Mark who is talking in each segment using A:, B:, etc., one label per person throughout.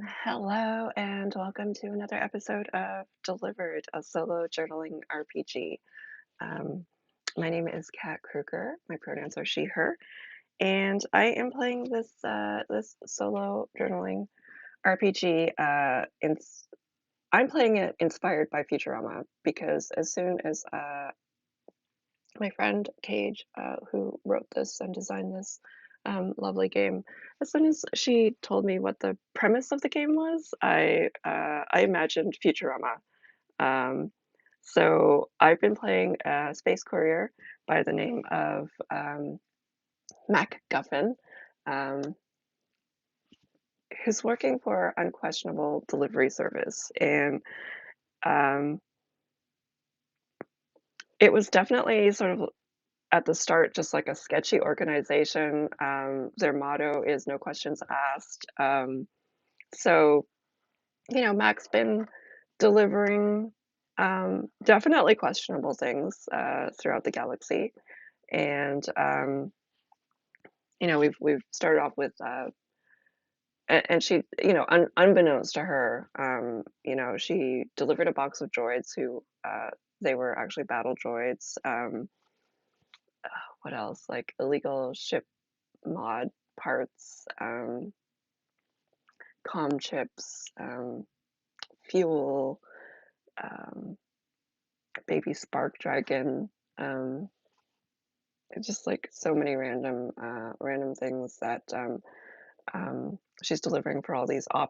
A: Hello, and welcome to another episode of Delivered, a solo journaling RPG. Um, my name is Kat Kruger. My pronouns are she, her, and I am playing this solo journaling RPG. I'm playing it inspired by Futurama because as soon as my friend Cage, who wrote this and designed this lovely game, as soon as she told me what the premise of the game was, I imagined Futurama. Um, so I've been playing a space courier by the name of Mack Guffin, um, who's working for Unquestionable Delivery Service, and um, it was definitely sort of at the start, just like a sketchy organization. Their motto is no questions asked. So, Mac's been delivering definitely questionable things throughout the galaxy. And, we've started off with, and she, unbeknownst to her, she delivered a box of droids who, they were actually battle droids. What else? Like illegal ship mod parts, comm chips, fuel, um, baby spark dragon, um, just like so many random things that she's delivering for all these uh,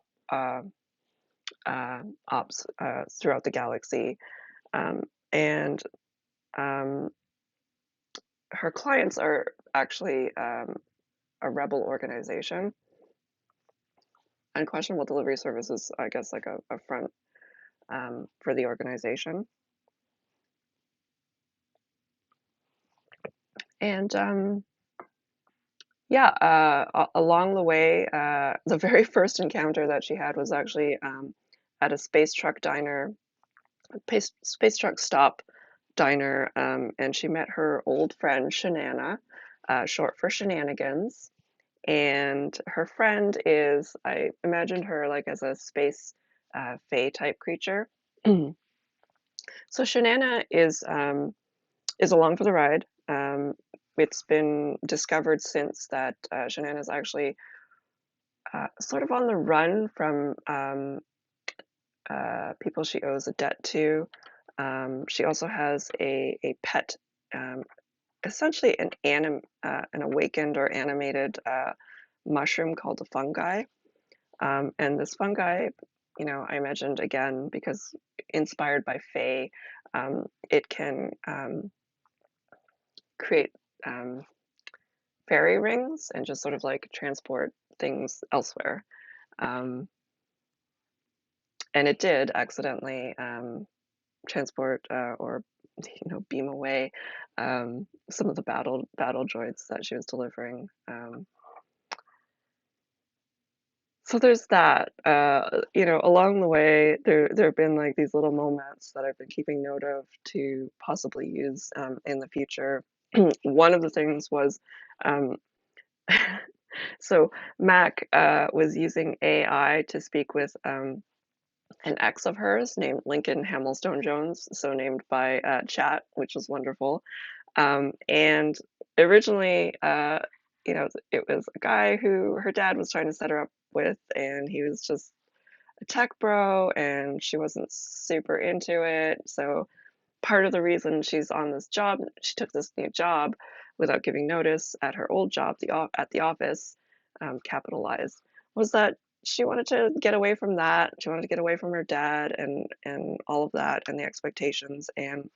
A: ops throughout the galaxy, um, and um, her clients are actually a rebel organization. Unquestionable Delivery Service is, I guess, like a front for the organization. And yeah, along the way, the very first encounter that she had was actually at a space truck diner, space truck stop diner, and she met her old friend Shanana, short for Shenanigans. And her friend is, I imagined her like as a space fae type creature. So Shanana is along for the ride. It's been discovered since that Shanana is actually sort of on the run from people she owes a debt to. She also has a pet, um, essentially an awakened or animated mushroom called a fungi. And this fungi, I imagined again because inspired by Fae, it can create um, fairy rings and just sort of like transport things elsewhere. Um, and it did accidentally transport or beam away some of the battle droids that she was delivering. So there's that. Along the way, there have been like these little moments that I've been keeping note of to possibly use in the future. One of the things was um, so Mac was using AI to speak with an ex of hers named Lincoln Hamilstone Jones, so named by chat, which was wonderful. And originally, it was a guy who her dad was trying to set her up with, and he was just a tech bro, and she wasn't super into it. So part of the reason she's on this job, she took this new job without giving notice at her old job, at the office, capitalized, was that she wanted to get away from that. She wanted to get away from her dad and all of that and the expectations and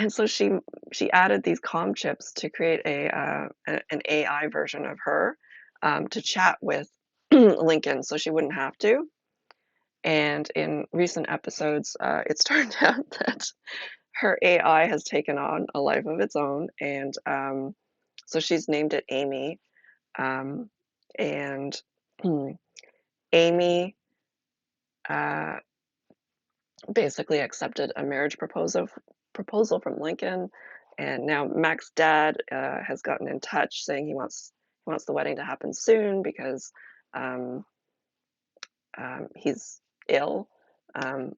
A: so she added these comm chips to create an AI version of her to chat with Lincoln, so she wouldn't have to. And in recent episodes, it's turned out that her AI has taken on a life of its own, and so she's named it Amy. Um, and Amy uh, basically accepted a marriage proposal from Lincoln, and now Mac's dad has gotten in touch saying he wants the wedding to happen soon because um, he's ill,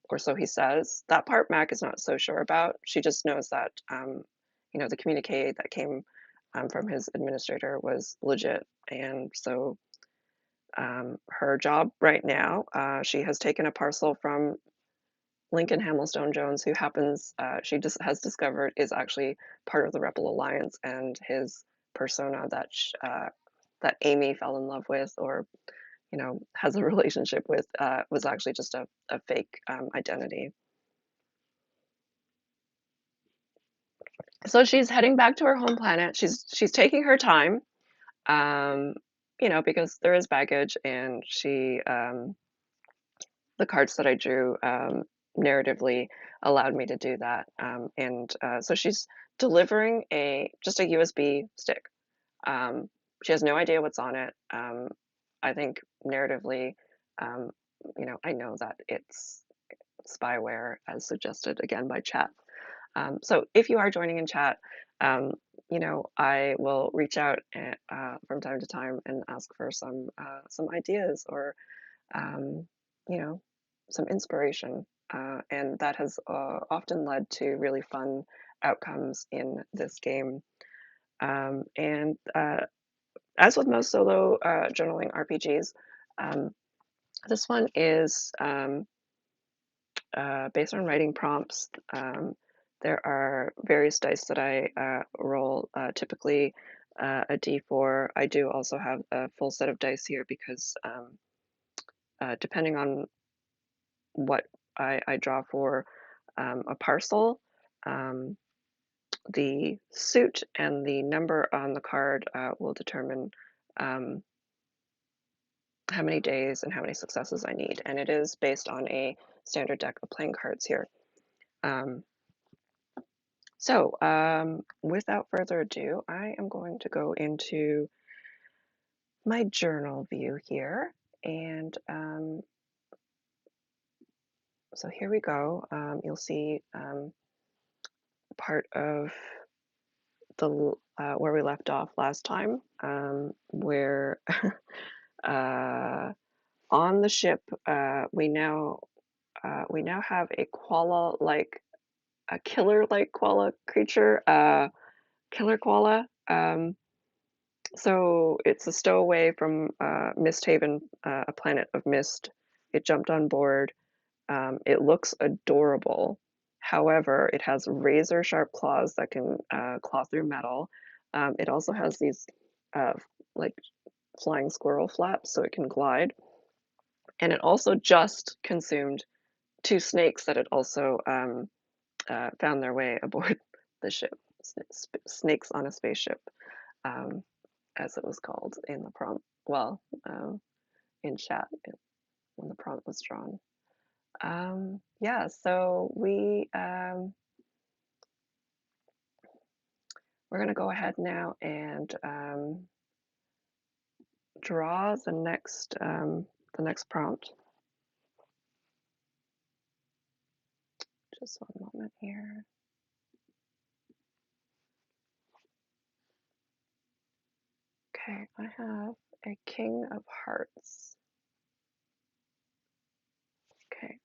A: or so he says. That part Mac is not so sure about. She just knows that, the communique that came from his administrator was legit. And so her job right now, she has taken a parcel from Lincoln Hamilstone Jones, who happens, she just has discovered is actually part of the Rebel Alliance, and his persona that Amy fell in love with, or has a relationship with, was actually just a fake identity. So she's heading back to her home planet. She's taking her time, um, because there is baggage, and the cards that I drew narratively allowed me to do that. And so she's delivering just a USB stick. Um, she has no idea what's on it. I think narratively, um, I know that it's spyware, as suggested again by chat. So if you are joining in chat, I will reach out from time to time and ask for some ideas, or um, you know, some inspiration. And that has often led to really fun outcomes in this game. And as with most solo journaling RPGs, um, this one is based on writing prompts. There are various dice that I roll, typically a d4. I do also have a full set of dice here because depending on what I draw for a parcel, um, the suit and the number on the card will determine um, how many days and how many successes I need. And it is based on a standard deck of playing cards here. Um, without further ado, I am going to go into my journal view here. And so here we go. You'll see part of the where we left off last time, where on the ship we now have a koala like a killer like koala creature, killer koala. So it's a stowaway from Mist Haven, a planet of mist. It jumped on board. It looks adorable. However, it has razor sharp claws that can claw through metal. It also has these uh, like flying squirrel flaps so it can glide. And it also just consumed two snakes that had also found their way aboard the ship. Snakes on a spaceship, um, as it was called in the prompt. Well, in chat when the prompt was drawn. Yeah, so we're going to go ahead now and draw the next prompt. Just one moment here. Okay, I have a King of Hearts. Okay.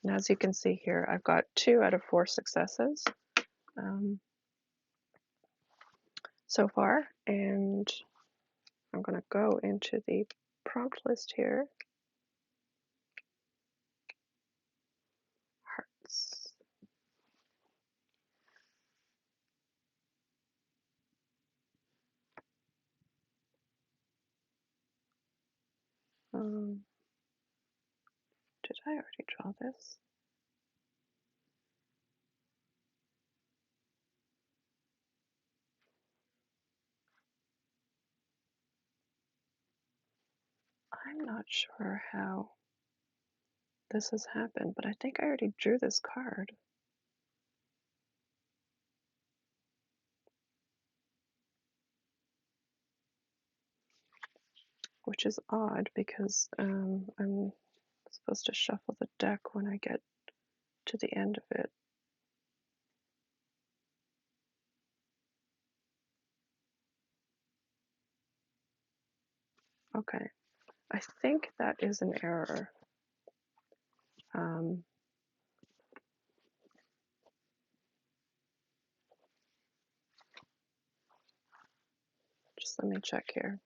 A: And as you can see here, I've got 2 out of 4 successes so far, and I'm going to go into the prompt list here. Hearts. Did I already draw this? I'm not sure how this has happened, but I think I already drew this card. Which is odd because I'm supposed supposed to shuffle the deck when I get to the end of it. Okay, I think that is an error. Um, just let me check here.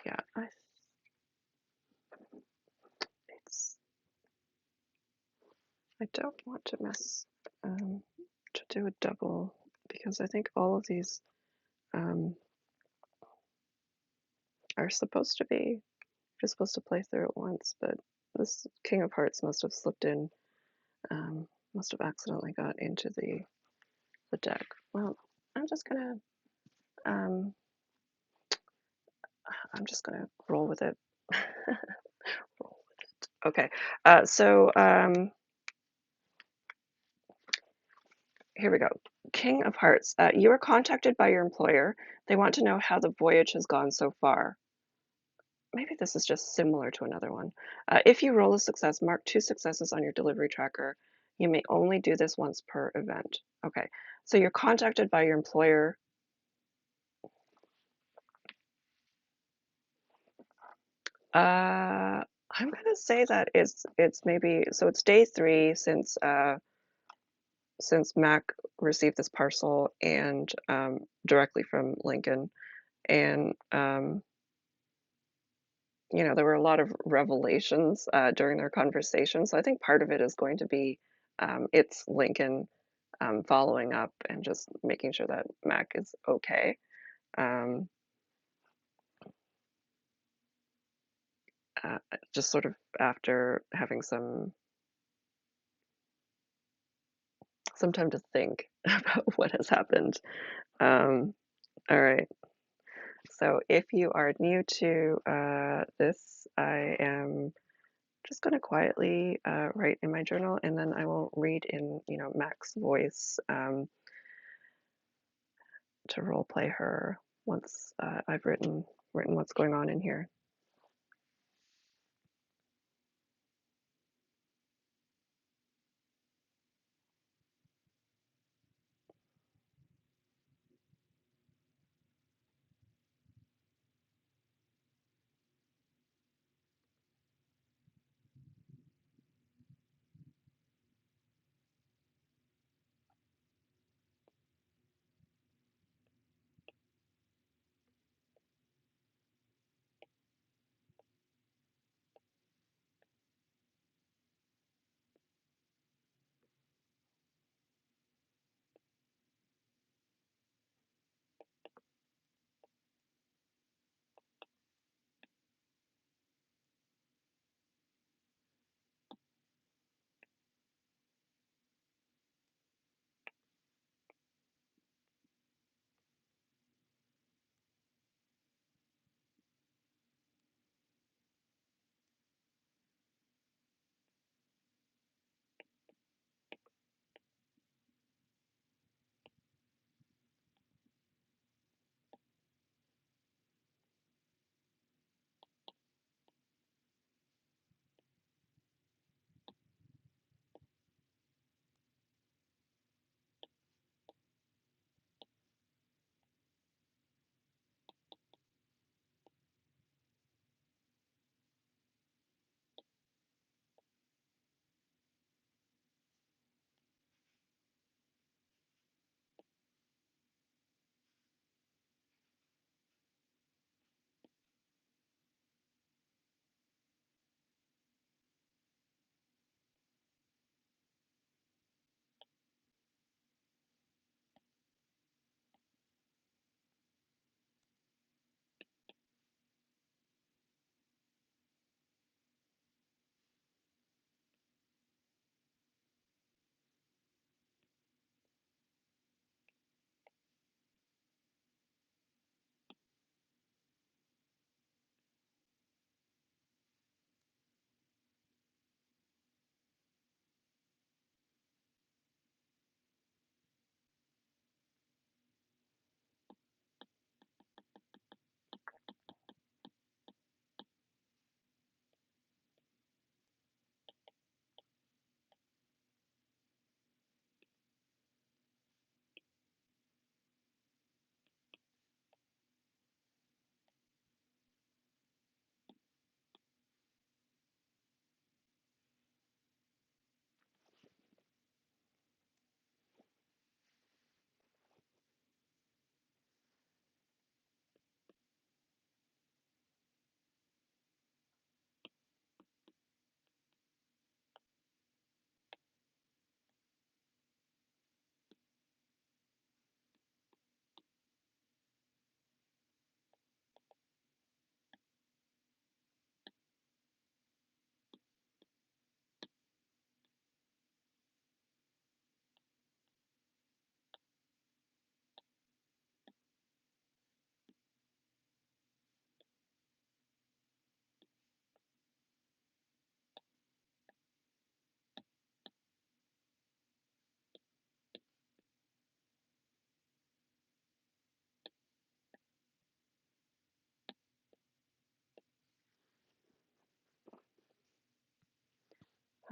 A: Yeah, I don't want to to do a double because I think all of these um, are supposed to be, you're supposed to play through it once, but this King of Hearts must have slipped in, must have accidentally got into the deck. Well, I'm just gonna, um, I'm just gonna roll with it. Roll with it. Okay, here we go. King of Hearts. You are contacted by your employer. They want to know how the voyage has gone so far. Maybe this is just similar to another one. If you roll a success, mark 2 successes on your delivery tracker. You may only do this once per event. Okay, so you're contacted by your employer. I'm gonna say that it's maybe, so it's day 3 since Mac received this parcel and directly from Lincoln, and you know, there were a lot of revelations during their conversation. So I think part of it is going to be it's Lincoln following up and just making sure that Mac is okay. Um, uh, just sort of after having some time to think about what has happened. Um, all right. So if you are new to this, I am just going to quietly write in my journal, and then I will read in, you know, Mac's voice to role play her once I've written what's going on in here.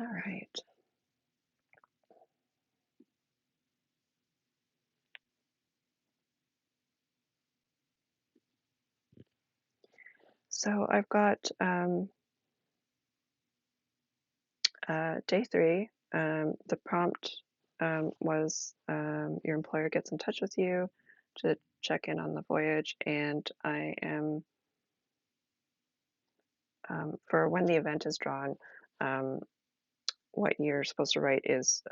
A: All right. So I've got day three. The prompt was your employer gets in touch with you to check in on the voyage, and I am for when the event is drawn. Um, what you're supposed to write is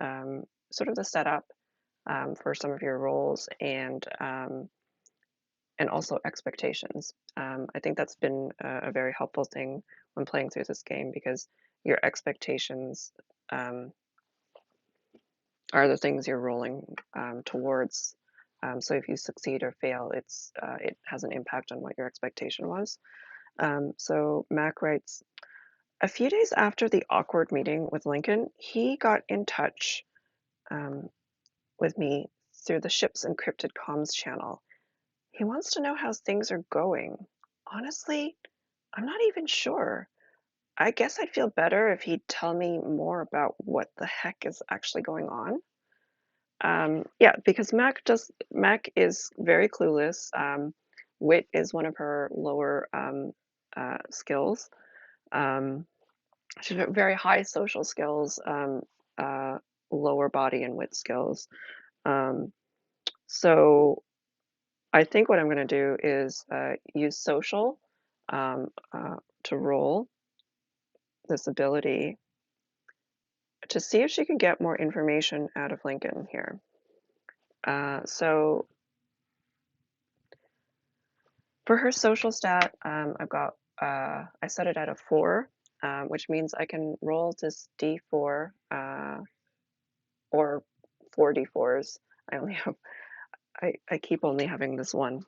A: sort of the setup for some of your roles and also expectations. I think that's been a very helpful thing when playing through this game because your expectations um, are the things you're rolling towards. So if you succeed or fail, it has an impact on what your expectation was. So Mac writes, a few days after the awkward meeting with Lincoln, he got in touch um, with me through the ship's encrypted comms channel. He wants to know how things are going. Honestly, I'm not even sure. I guess I'd feel better if he'd tell me more about what the heck is actually going on. Yeah, because Mac is very clueless. Wit is one of her lower skills. Um, she's got very high social skills, uh, lower body and wit skills. Um, so I think what I'm going to do is use social to roll this ability to see if she can get more information out of Lincoln here. So for her social stat, I set it at a 4, which means I can roll this d4 or 4 d4s. I only have, I keep only having this one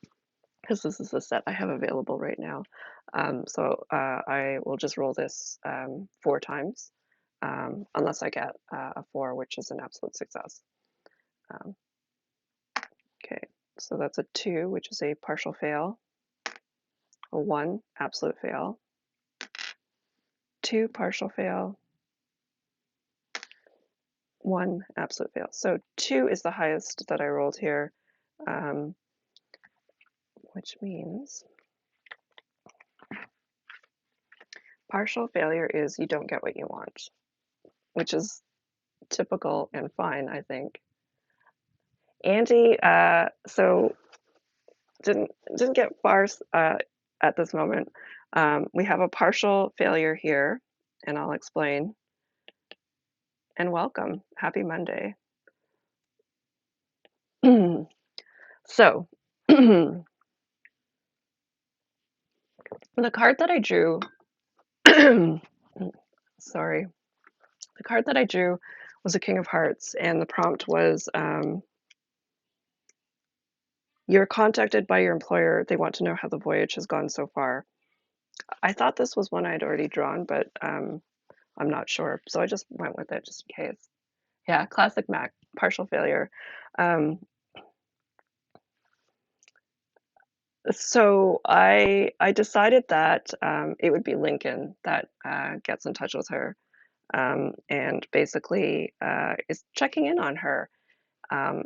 A: because this is the set I have available right now. I will just roll this 4 times, unless I get a 4, which is an absolute success. Um, okay, so that's a 2, which is a partial fail, a 1, absolute fail, 2, partial fail, 1, absolute fail. So 2 is the highest that I rolled here, um, which means partial failure is you don't get what you want, which is typical and fine, I think. Angie, so didn't get far at this moment. We have a partial failure here, and I'll explain. And welcome, happy Monday. So, the card that I drew, sorry, the card that I drew was a King of Hearts, and the prompt was you're contacted by your employer. They want to know how the voyage has gone so far. I thought this was one I'd already drawn, but I'm not sure. So I just went with it just in case. Yeah, classic Mac, partial failure. Um, so I decided that it would be Lincoln that gets in touch with her and basically is checking in on her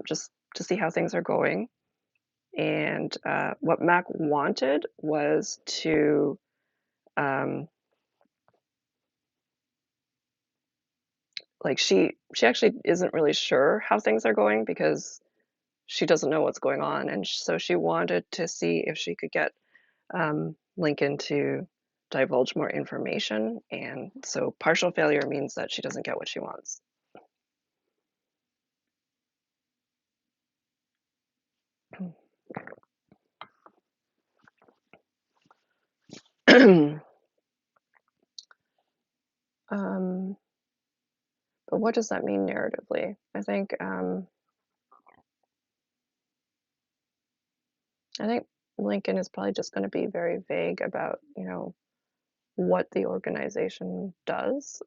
A: just to see how things are going. And what Mac wanted was to um, like she actually isn't really sure how things are going because she doesn't know what's going on, and so she wanted to see if she could get Lincoln to divulge more information. And so partial failure means that she doesn't get what she wants. um, but what does that mean narratively? I think Lincoln is probably just going to be very vague about, what the organization does.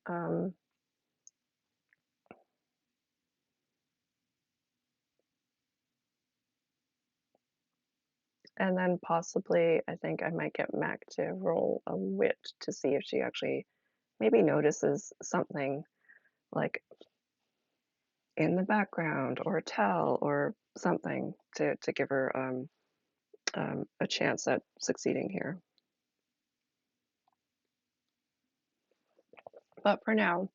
A: And then possibly, I think I might get Mac to roll a wit to see if she actually maybe notices something. like in the background or tell or something to give her a chance at succeeding here. But for now,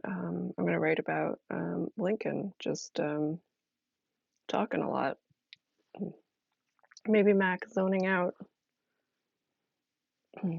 A: I'm going to write about Lincoln just talking a lot. Maybe Mac zoning out. All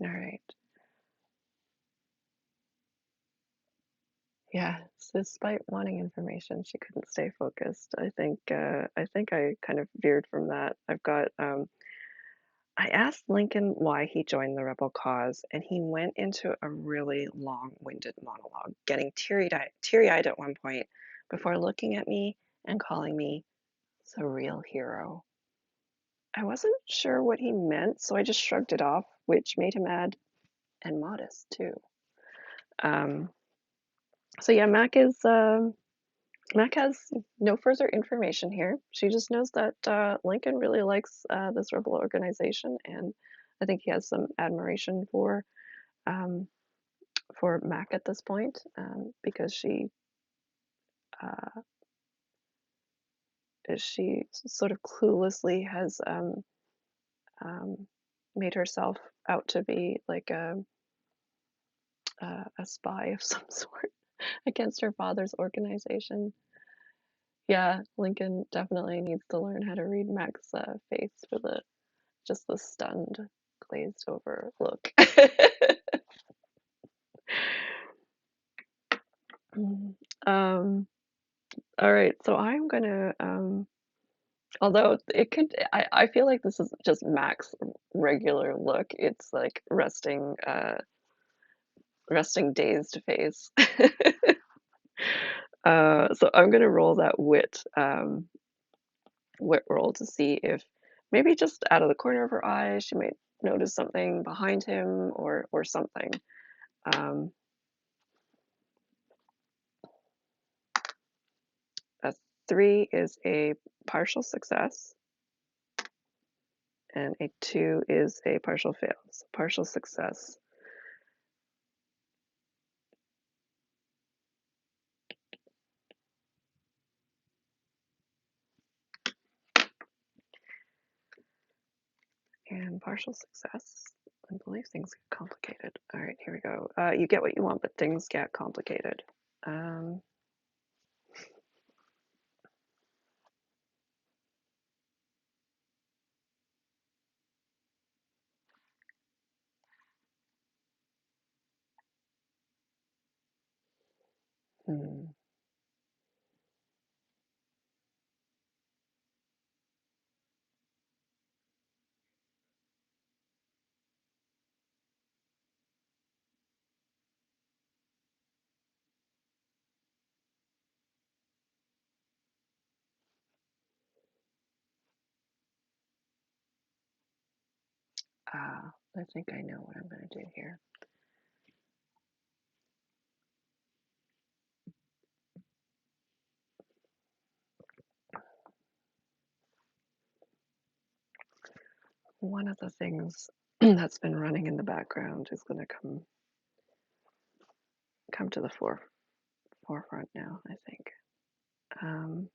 A: right. Yeah, despite wanting information, she couldn't stay focused. I think I kind of veered from that. I asked Lincoln why he joined the rebel cause, and he went into a really long-winded monologue, getting teary-eyed at one point before looking at me and calling me the real hero. I wasn't sure what he meant, so I just shrugged it off, which made him mad and modest too. Um, so yeah, Mac has no further information here. She just knows that Lincoln really likes this rebel organization, and I think he has some admiration um, for Mac at this point because uh, she sort of cluelessly has um, made herself out to be like a spy of some sort against her father's organization. Yeah, Lincoln definitely needs to learn how to read Mac's face for the just the stunned, glazed over look. um, all right, so I'm gonna although it could I feel like this is just Mac's regular look. It's like resting dazed face. So I'm gonna roll that wit roll to see if maybe just out of the corner of her eye she might notice something behind him or something. Um, a 3 is a partial success, and a 2 is a partial fail. So partial success. And partial success. I believe things get complicated. All right, here we go. You get what you want, but things get complicated. Um, hmm. I think I know what I'm going to do here. One of the things that's been running in the background is going to come to the forefront now, I think. Um,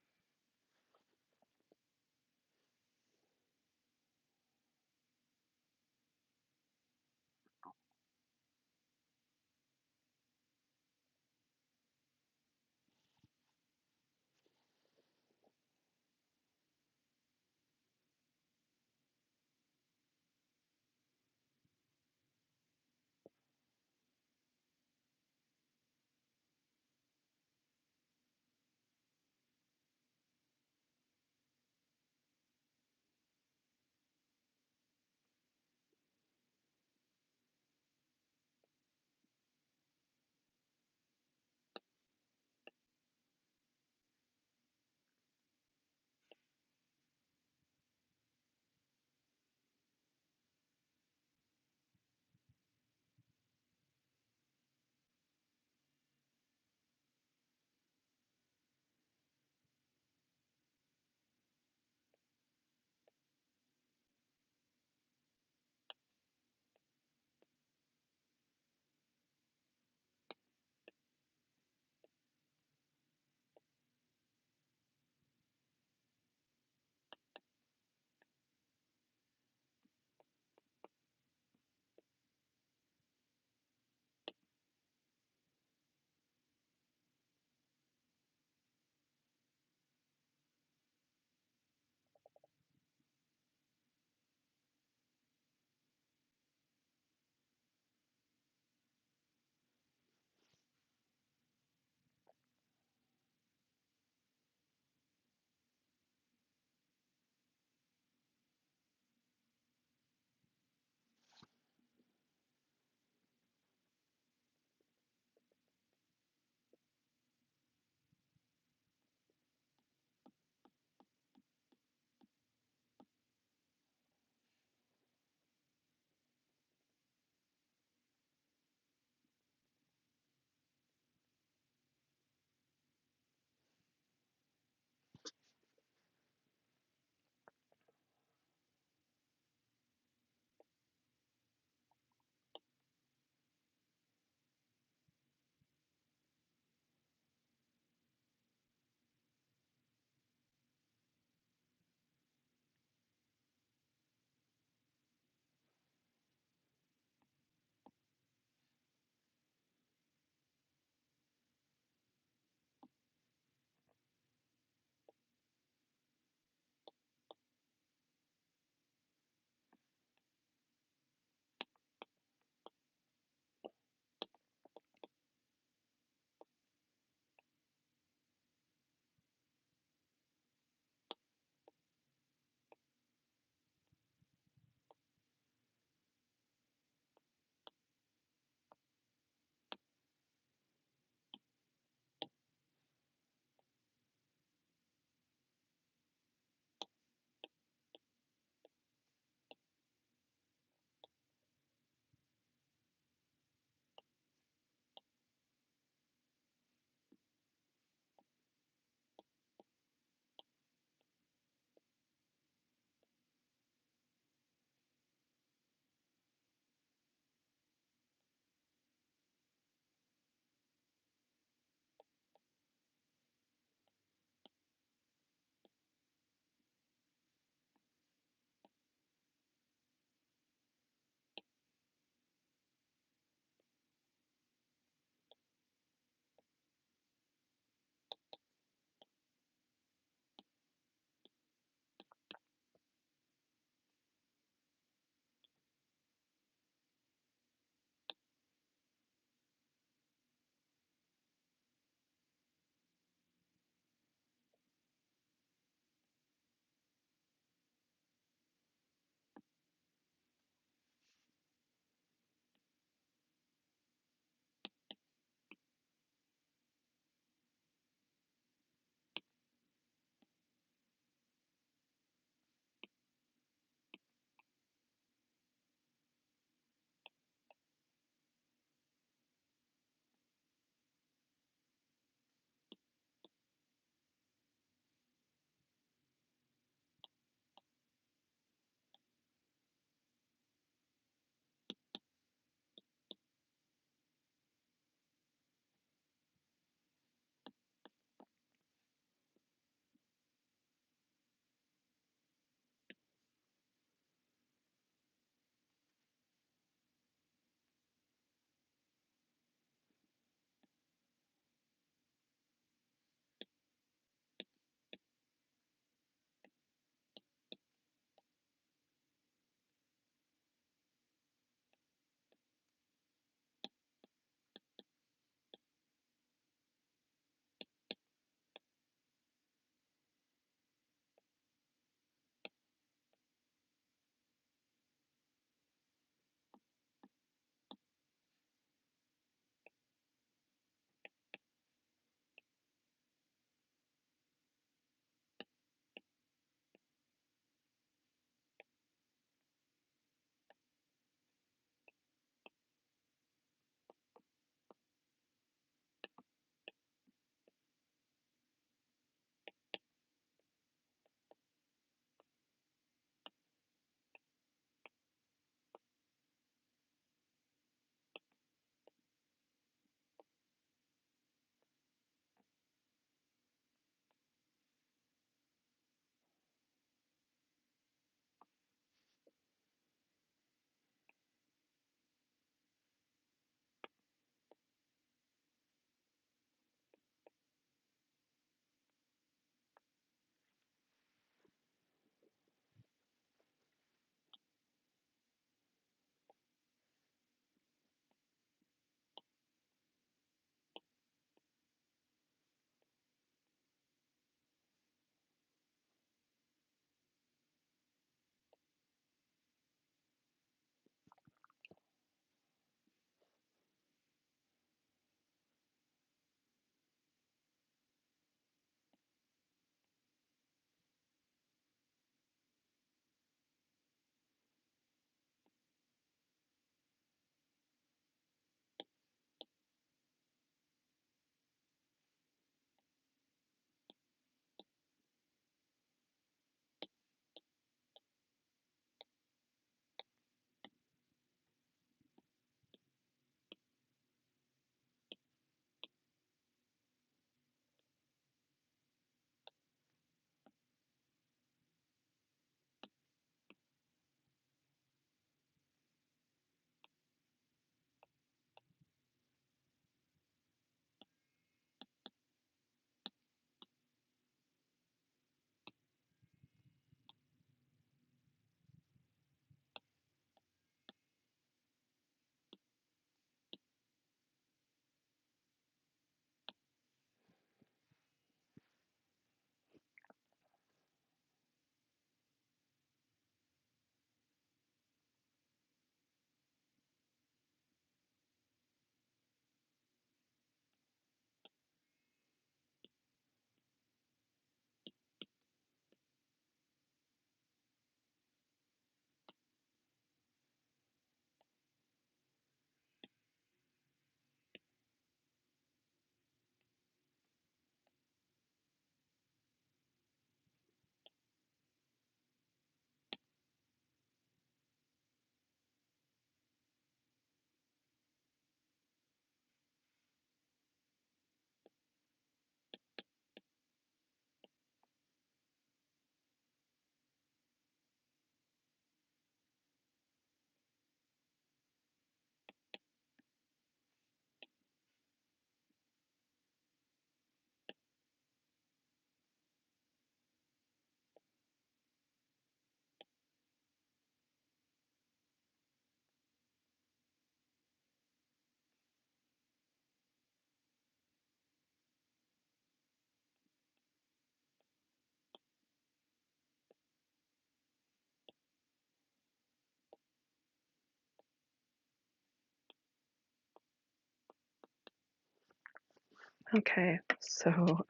A: Okay, so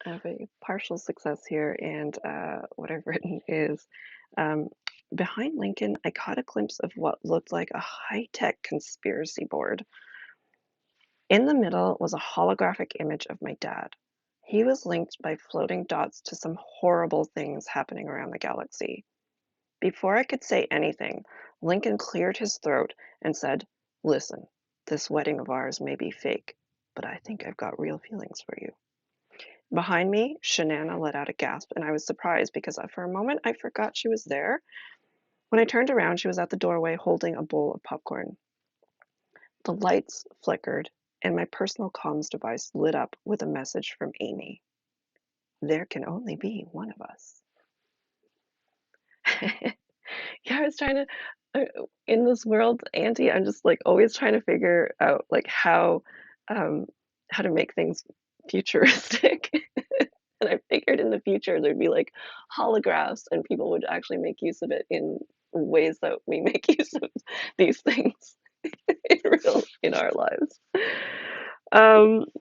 A: I have a partial success here, and what I've written is um, behind Lincoln, I caught a glimpse of what looked like a high-tech conspiracy board. In the middle was a holographic image of my dad. He was linked by floating dots to some horrible things happening around the galaxy. Before I could say anything, Lincoln cleared his throat and said, "Listen, this wedding of ours may be fake, but I think I've got real feelings for you." Behind me, Shanana let out a gasp, and I was surprised because for a moment I forgot she was there. When I turned around, she was at the doorway holding a bowl of popcorn. The lights flickered, and my personal comms device lit up with a message from Amy. There can only be one of us. Yeah, I was trying to, in this world, Auntie, I'm just like always trying to figure out like um, how to make things futuristic. And I figured in the future there'd be like holographs and people would actually make use of it in ways that we make use of these things in our lives.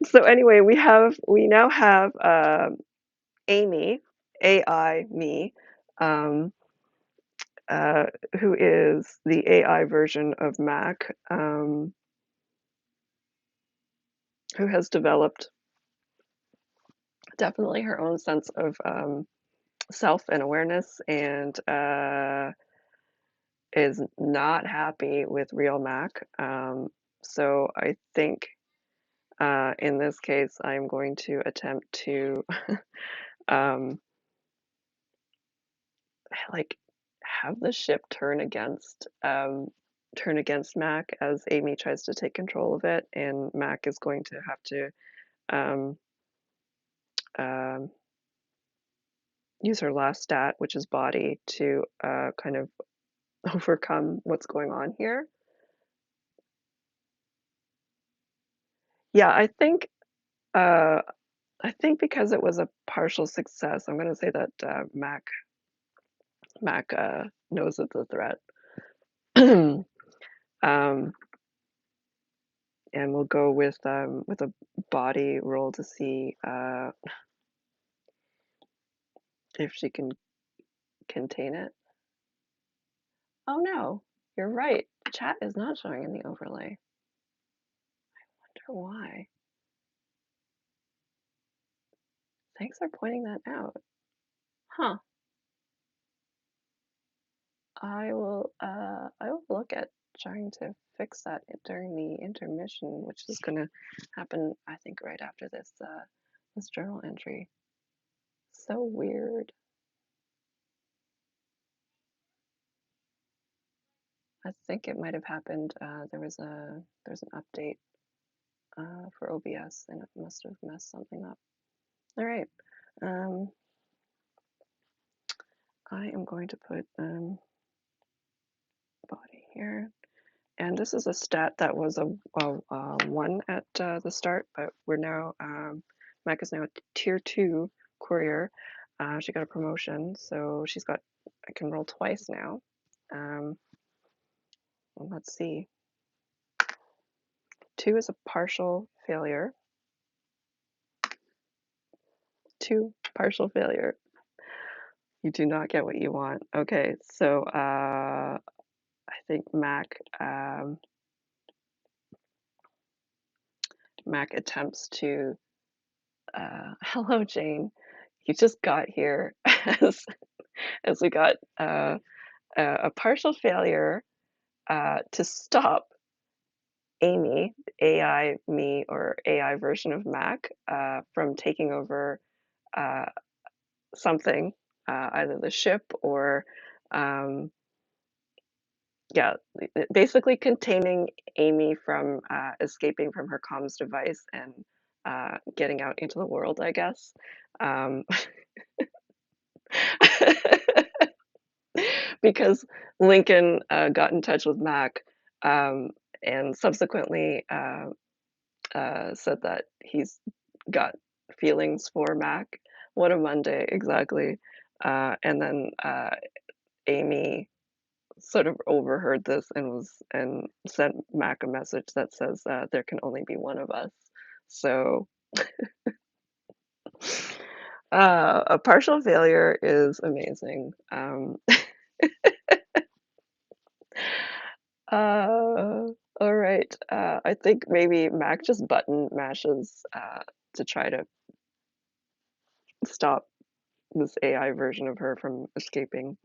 A: So anyway, we now have Amy, AI me, um, uh, who is the AI version of Mac, who has developed definitely her own sense of self and awareness, and is not happy with real Mac. So I think in this case, I'm going to attempt to um, like have the ship turn against Mac as Amy tries to take control of it, and Mac is going to have to um, um, use her last stat, which is body, to kind of overcome what's going on here. Yeah, uh, I think because it was a partial success, I'm going to say that Mac knows it's a threat. um, and we'll go with a body roll to see if she can contain it. Oh no, you're right. Chat is not showing in the overlay. Wonder why. Thanks for pointing that out. Huh. I will look at trying to fix that during the intermission, which is gonna happen, I think, right after this journal entry. So weird. I think it might have happened. There's an update for OBS, and it must have messed something up. All right. Um, I am going to put body here. And this is a stat that was a 1 at the start, but we're now, Mac is now a tier 2 courier. She got a promotion, so I can roll twice now. Well, let's see. 2 is a partial failure. 2 partial failure. You do not get what you want. Okay, so I think Mac attempts to hello Jane. You just got here as we got a partial failure to stop Amy, AI me or AI version of Mac, from taking over uh, something, either the ship or um, yeah, basically containing Amy from escaping from her comms device and getting out into the world, I guess. Um, because Lincoln got in touch with Mac um, and subsequently said that he's got feelings for Mac. What a Monday, exactly. And then Amy sort of overheard this and sent Mac a message that says there can only be one of us. So, a partial failure is amazing. Uh, all right. I think maybe Mac just button mashes to try to stop this AI version of her from escaping.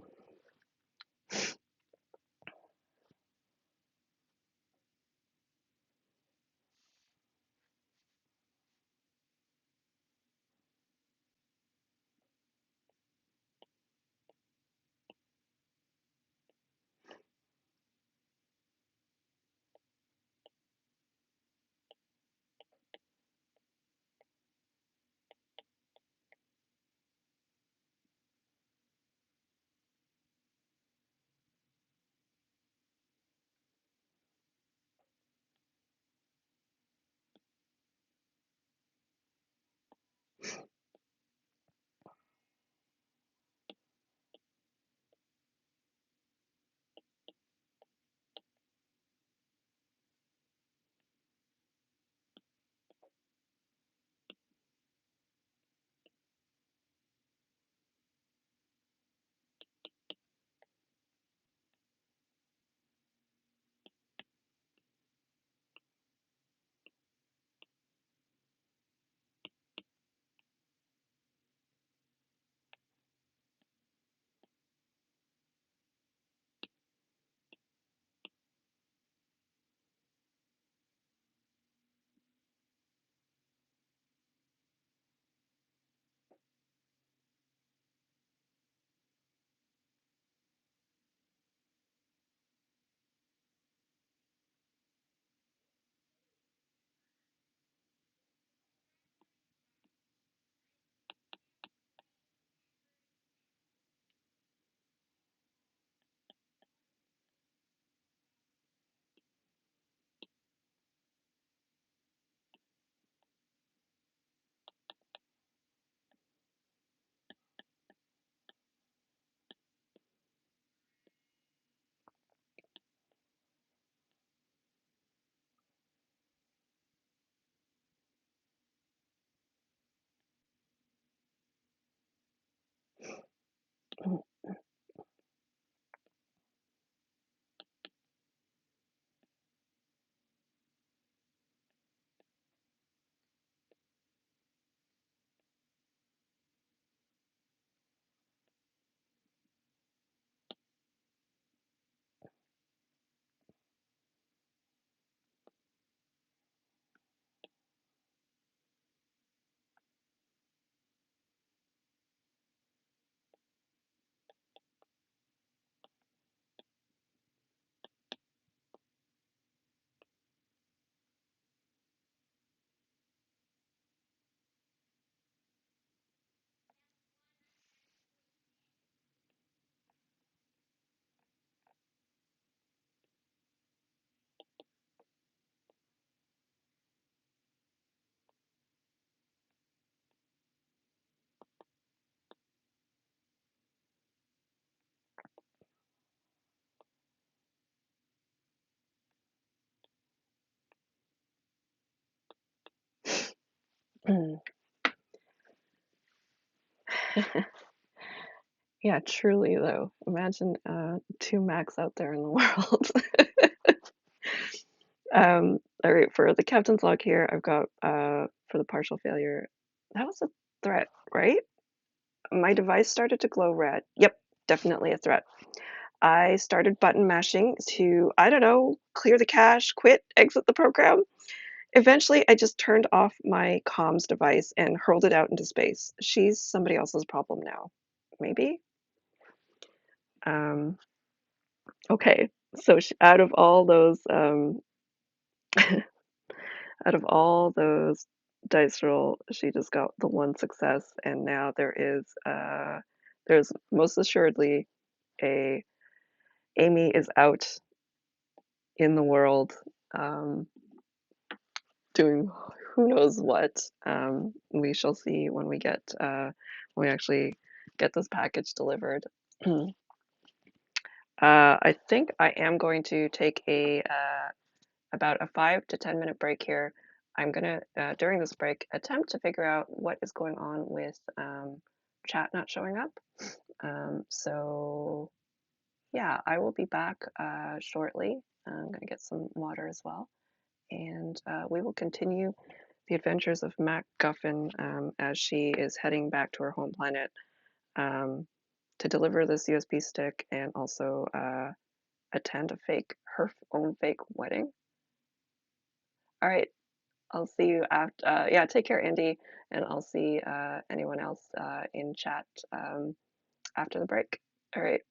A: Yeah, truly though. Imagine two Macs out there in the world. All right, for the captain's log here, I've got for the partial failure. That was a threat, right? My device started to glow red. Yep, definitely a threat. I started button mashing to, I don't know, clear the cache, quit, exit the program. Eventually, I just turned off my comms device and hurled it out into space. She's somebody else's problem now. Maybe? Um, okay, so out of all those out of all those dice roll, she just got the one success, and now there's most assuredly a Amy is out in the world, um, doing who knows what. We shall see when we actually get this package delivered. I think I am going to take a about a 5 to 10 minute break here. I'm gonna, during this break, attempt to figure out what is going on with chat not showing up. So yeah, I will be back shortly. I'm gonna get some water as well, and we will continue the adventures of Mac Guffin as she is heading back to her home planet um, to deliver this USB stick and also attend her own fake wedding. All right, I'll see you after. Yeah, take care, Andy, and I'll see anyone else in chat after the break. All right.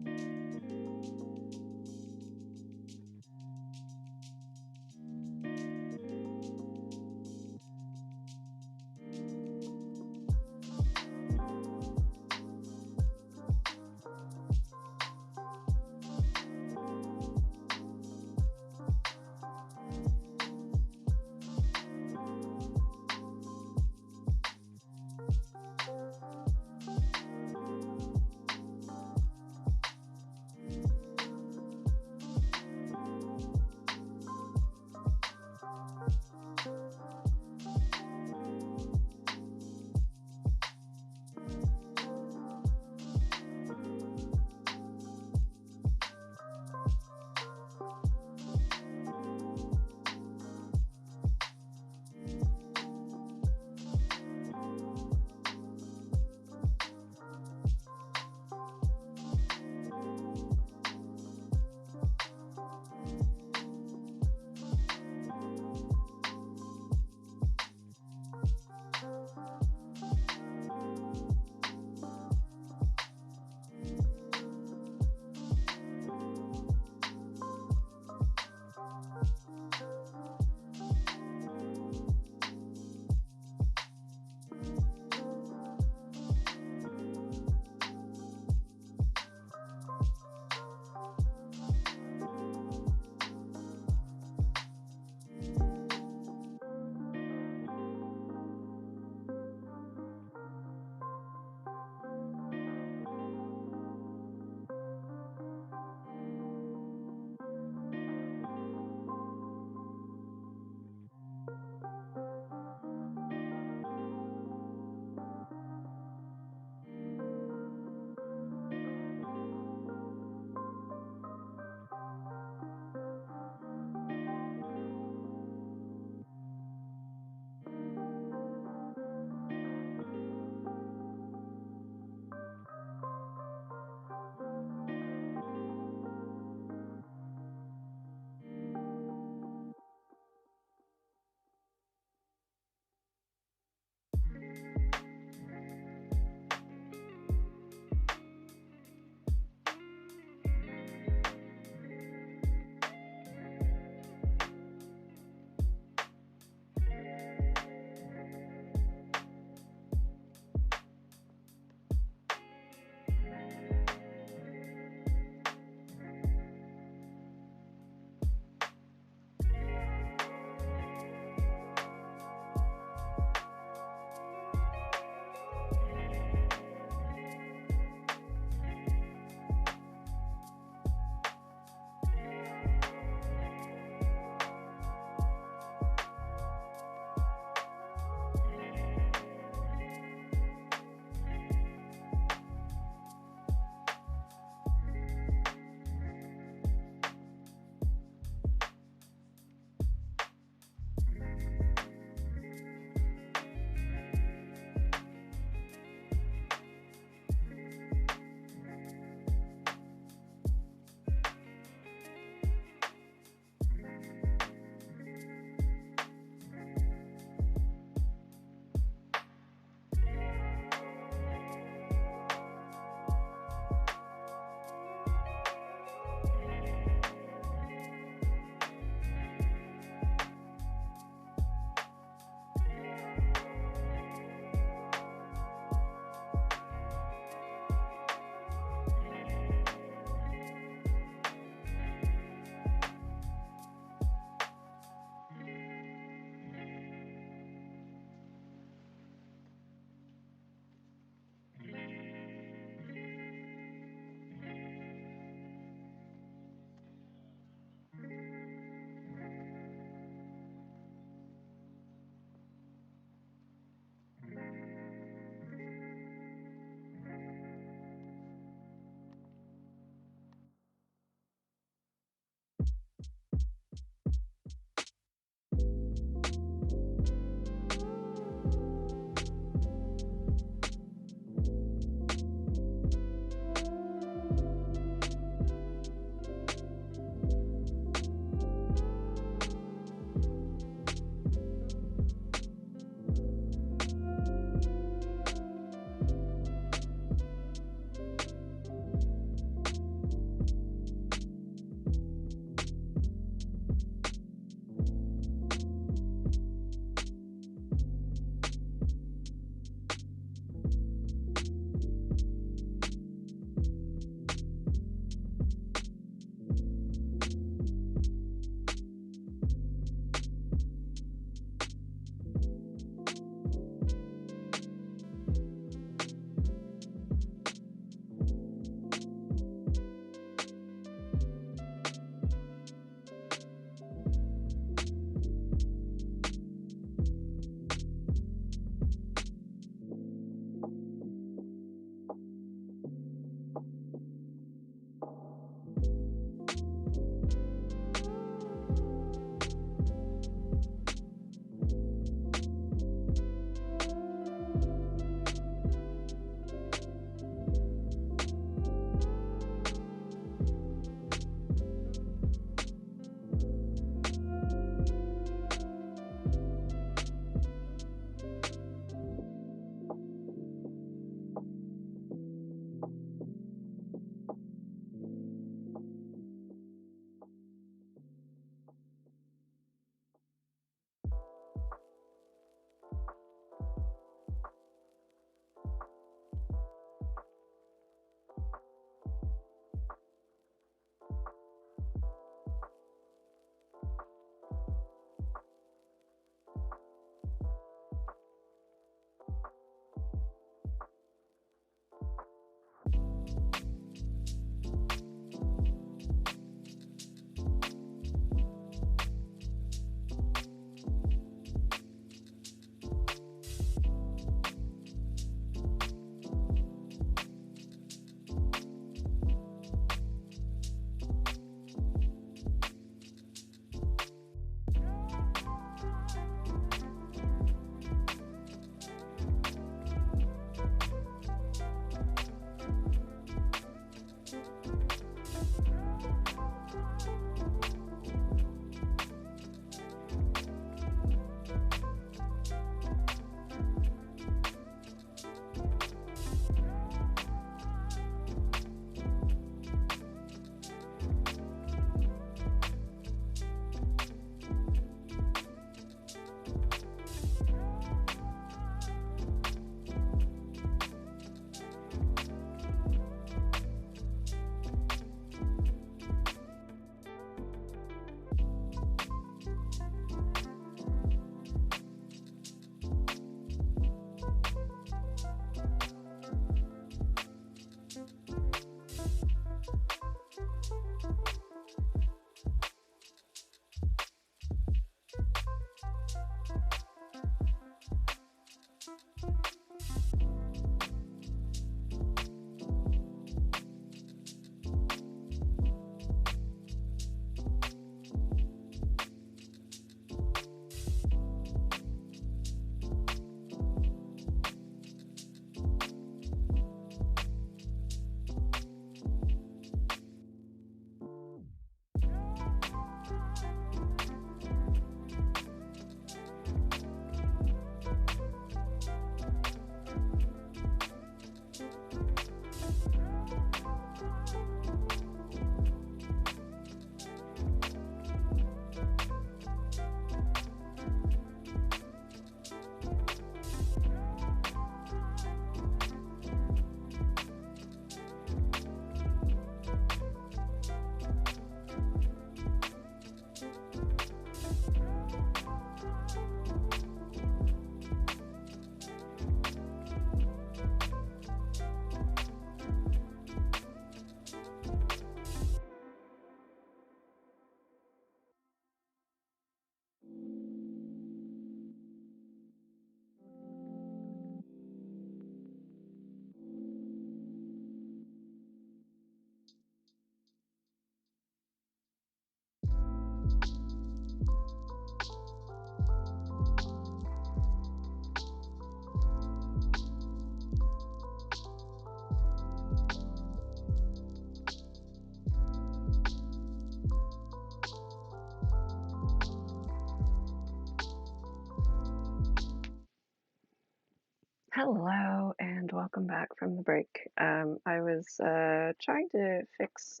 A: Hello and welcome back from the break. I was trying to fix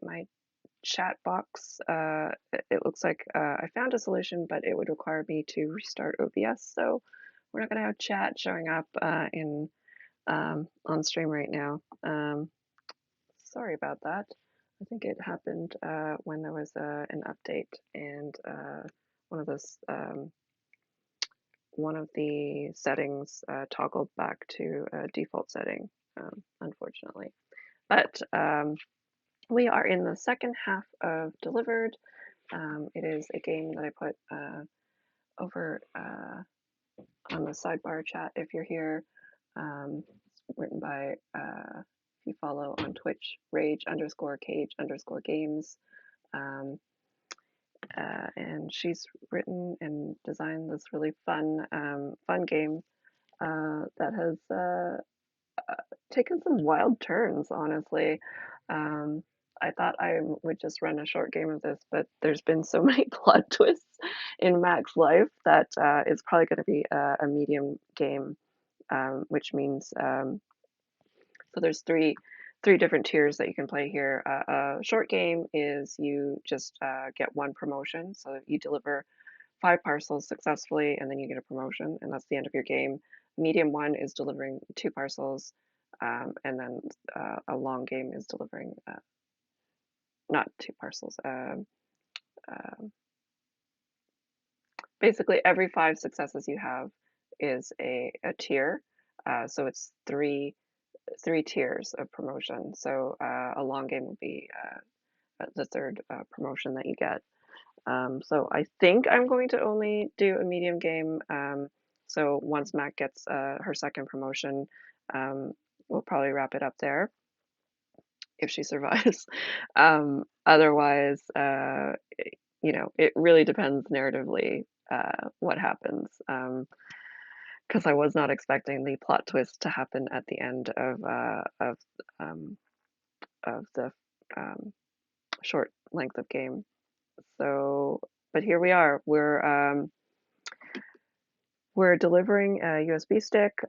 A: my chat box. It looks like I found a solution, but it would require me to restart OBS. So we're not going to have chat showing up in on stream right now. Sorry about that. I think it happened when there was an update and one of those one of the settings toggled back to a default setting, unfortunately. But we are in the second half of Delivered. It is a game that I put over on the sidebar chat if you're here. It's written by, if you follow on Twitch, rage_cage_games. And she's written and designed this really fun game that has taken some wild turns, honestly. Um, I thought I would just run a short game of this, but there's been so many plot twists in Mack's life that it's probably going to be a medium game, which means so there's three different tiers that you can play here. A short game is you just get one promotion, so you deliver 5 parcels successfully, and then you get a promotion, and that's the end of your game. Medium one is delivering 2 parcels, and then a long game is delivering not 2 parcels. Basically, every 5 successes you have is a tier. So it's three tiers of promotion. So a long game would be the third promotion that you get. So I think I'm going to only do a medium game. So once Mac gets her second promotion, we'll probably wrap it up there if she survives. Otherwise, it really depends narratively what happens. Because I was not expecting the plot twist to happen at the end of the short length of game. So, but here we are. We're delivering a USB stick.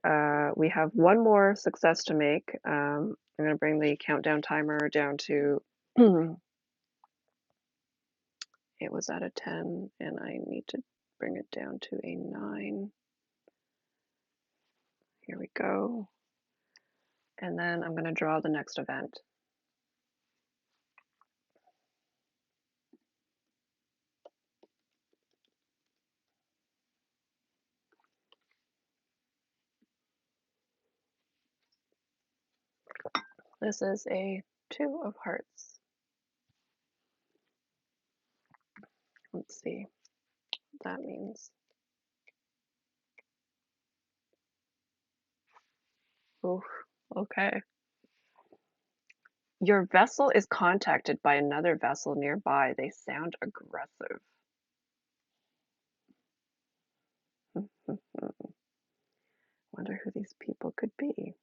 A: We have one more success to make. I'm going to bring the countdown timer down to, it was at a 10, and I need to bring it down to a 9. Here we go. And then I'm going to draw the next event. This is a 2 of hearts. Let's see what that means. Oof, okay. Your vessel is contacted by another vessel nearby. They sound aggressive. Wonder who these people could be.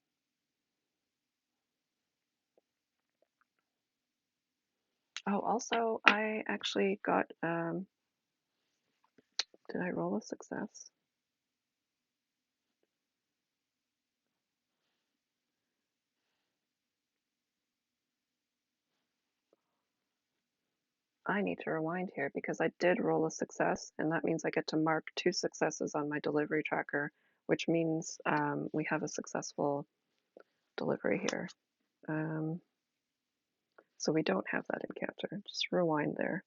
A: Oh, also, I actually got, did I roll a success? I need to rewind here because I did roll a success, and that means I get to mark 2 successes on my delivery tracker, which means we have a successful delivery here. So we don't have that encounter. Just rewind there.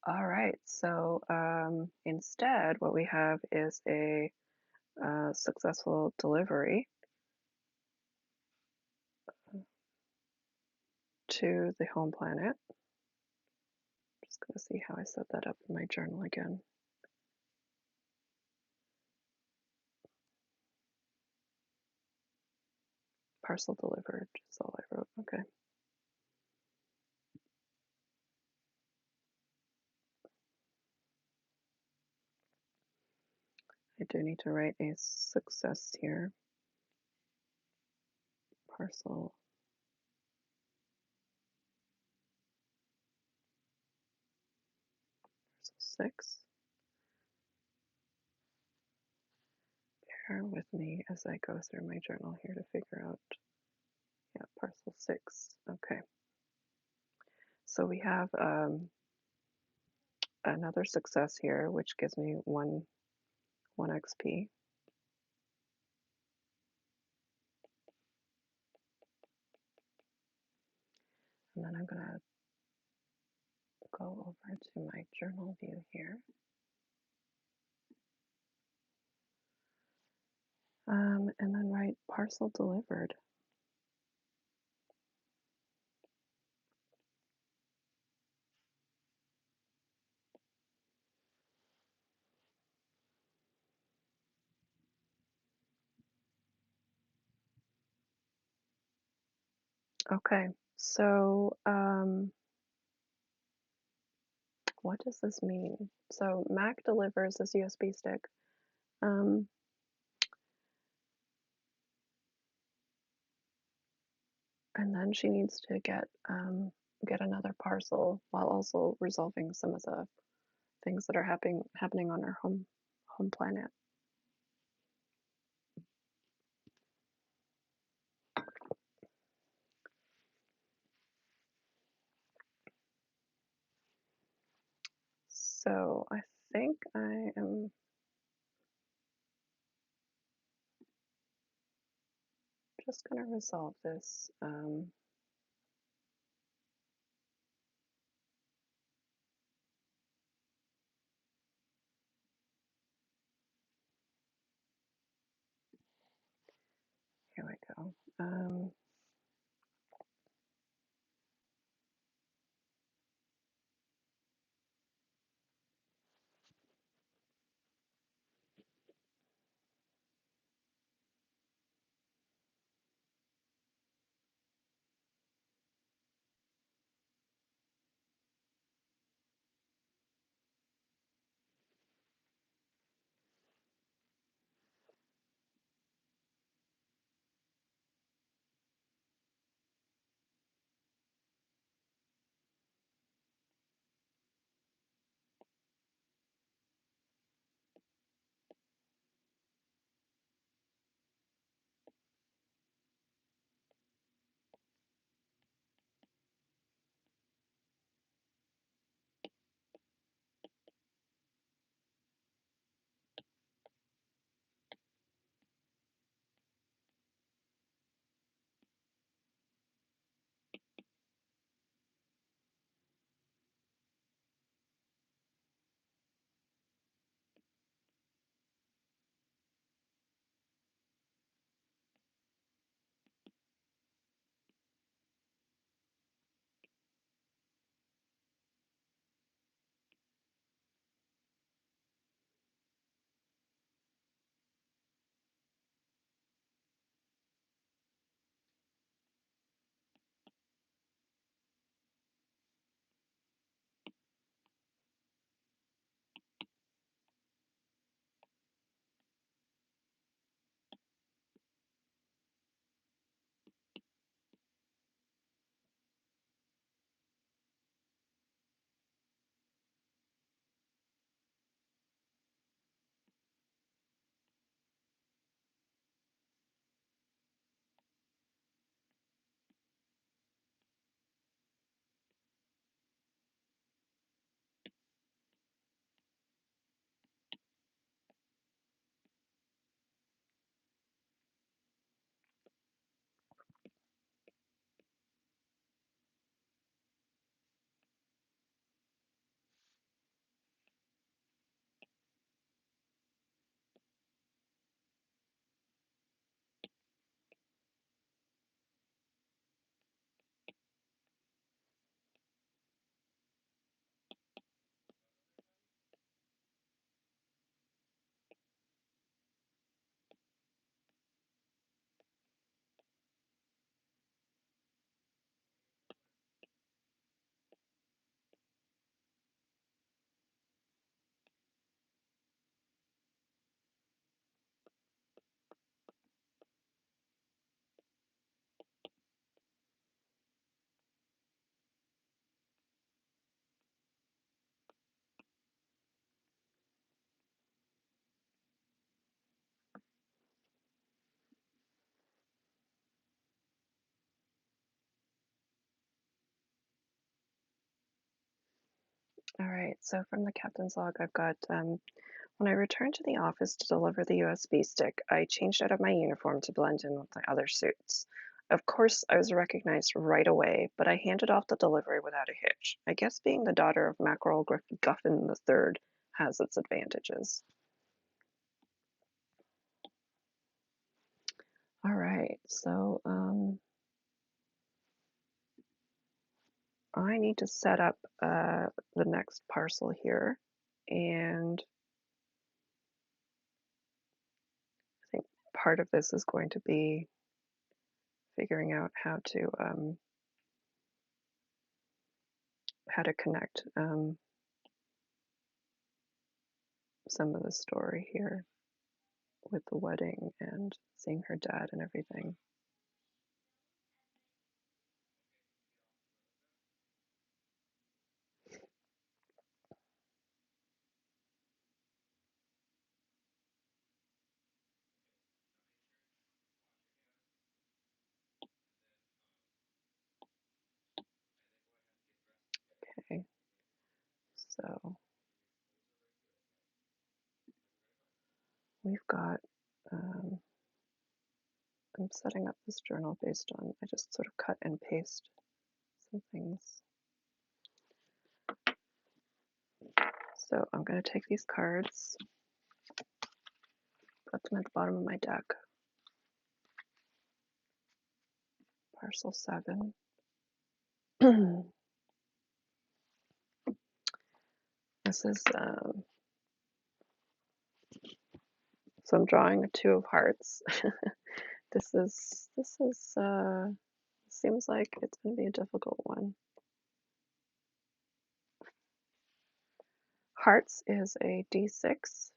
A: All right, so instead what we have is a successful delivery to the home planet. Just going to see how I set that up in my journal again. Parcel delivered, that's all I wrote, okay. I do need to write a success here. Parcel 6. Bear with me as I go through my journal here to figure out, yeah, parcel 6. Okay. So we have another success here, which gives me one XP. And then I'm gonna go over to my journal view here. And then write parcel delivered. Okay, so what does this mean? So Mac delivers this USB stick. Um, and then she needs to get another parcel while also resolving some of the things that are happening on her home planet. So I think I am just gonna resolve this. Here we go. All right, so from the captain's log, I've got when I returned to the office to deliver the USB stick, I changed out of my uniform to blend in with the other suits. Of course, I was recognized right away, but I handed off the delivery without a hitch. I guess being the daughter of Mackerel Guffin III has its advantages. All right, so I need to set up the next parcel here, and I think part of this is going to be figuring out how to connect some of the story here with the wedding and seeing her dad and everything. Okay, so we've got, um, I'm setting up this journal based on, I just sort of cut and paste some things. So I'm going to take these cards, put them at the bottom of my deck. Parcel 7. This is, so I'm drawing a 2 of hearts. This seems like it's going to be a difficult one. Hearts is a D6.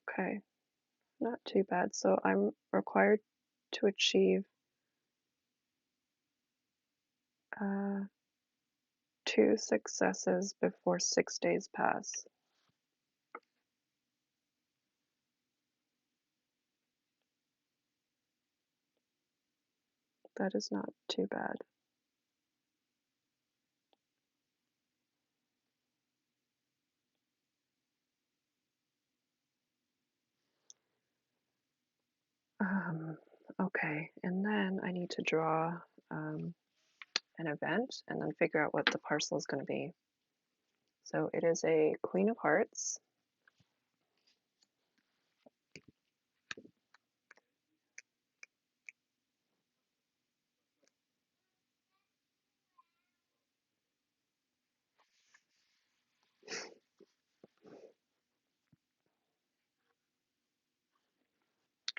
A: Okay, not too bad. So I'm required to achieve 2 successes before 6 days pass. That is not too bad. Okay, and then I need to draw an event and then figure out what the parcel is going to be. So it is a Queen of Hearts.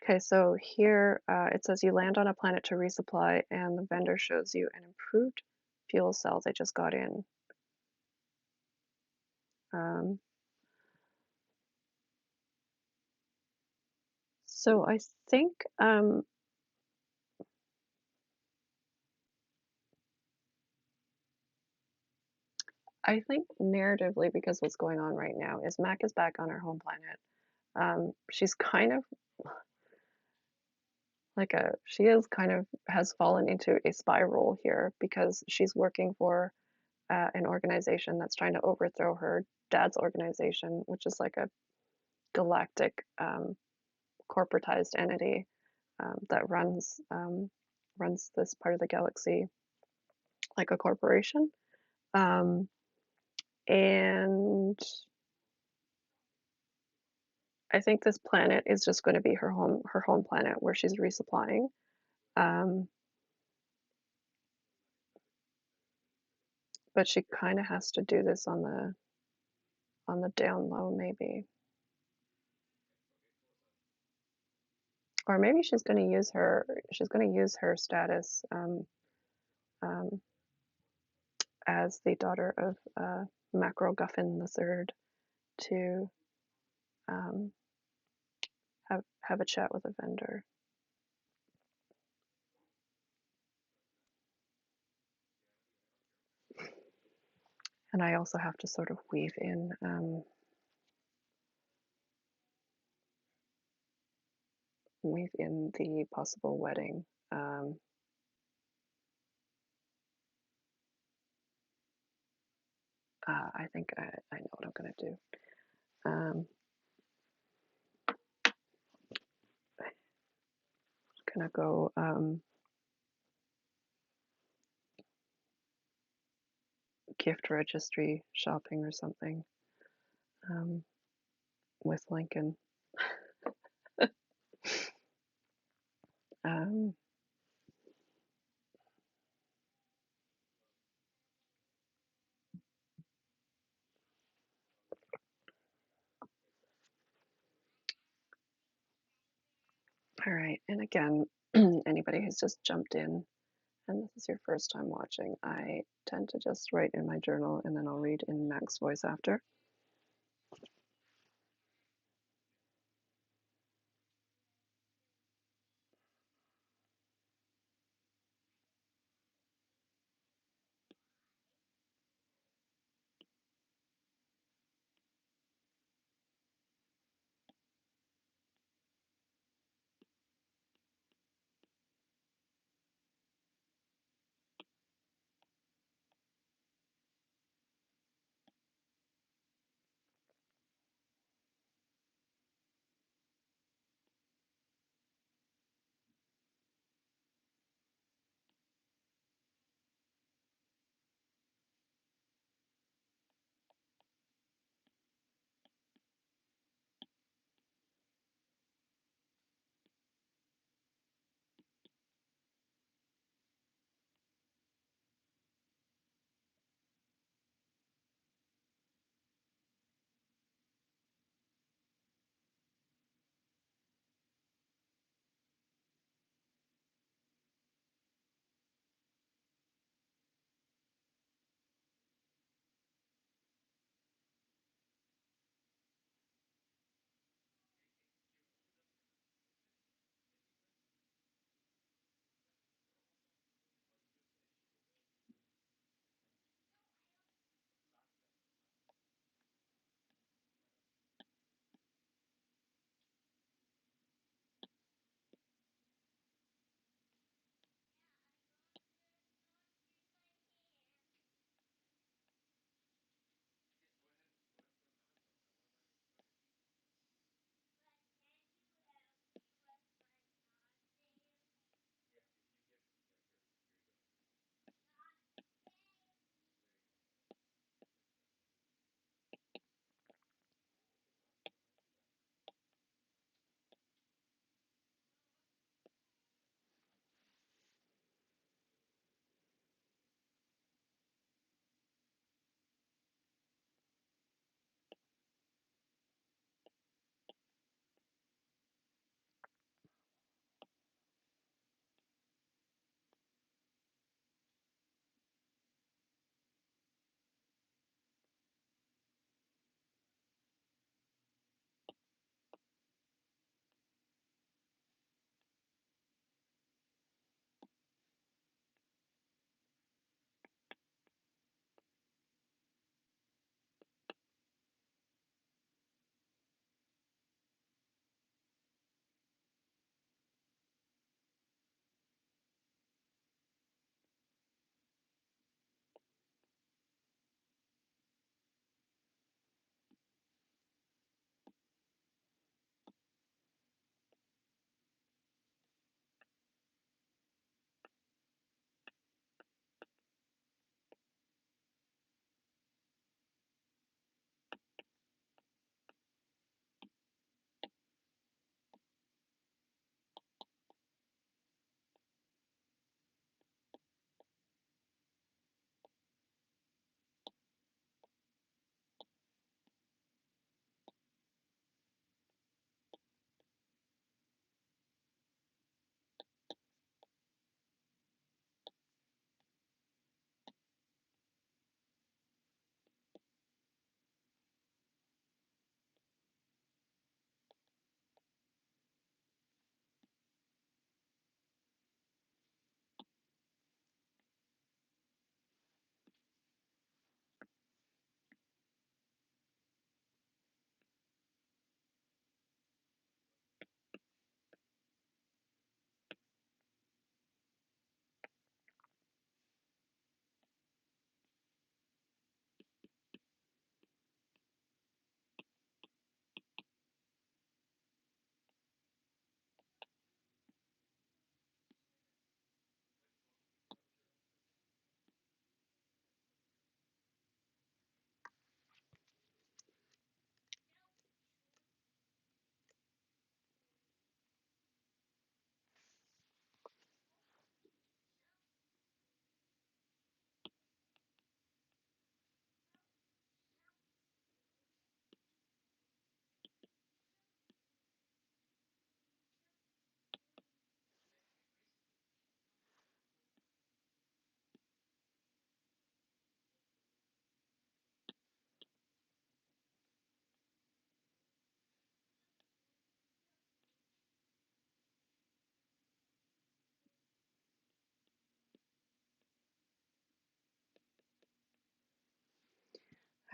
A: Okay, so here it says you land on a planet to resupply, and the vendor shows you an improved fuel cell they just got in. Um, so I think narratively, because what's going on right now is Mack is back on her home planet. She's kind of she is kind of has fallen into a spiral here because she's working for an organization that's trying to overthrow her dad's organization, which is like a galactic corporatized entity that runs this part of the galaxy like a corporation. Um, and I think this planet is just going to be her home planet where she's resupplying. Um, but she kind of has to do this on the down low, maybe, or maybe she's going to use her status um, as the daughter of Mackerel Guffin III to um, have a chat with a vendor. And I also have to sort of weave in the possible wedding. I think I know what I'm gonna do. Um, gonna go gift registry shopping or something um, with Lincoln. Um, all right, and again, anybody who's just jumped in and this is your first time watching, I tend to just write in my journal and then I'll read in Mack's voice after.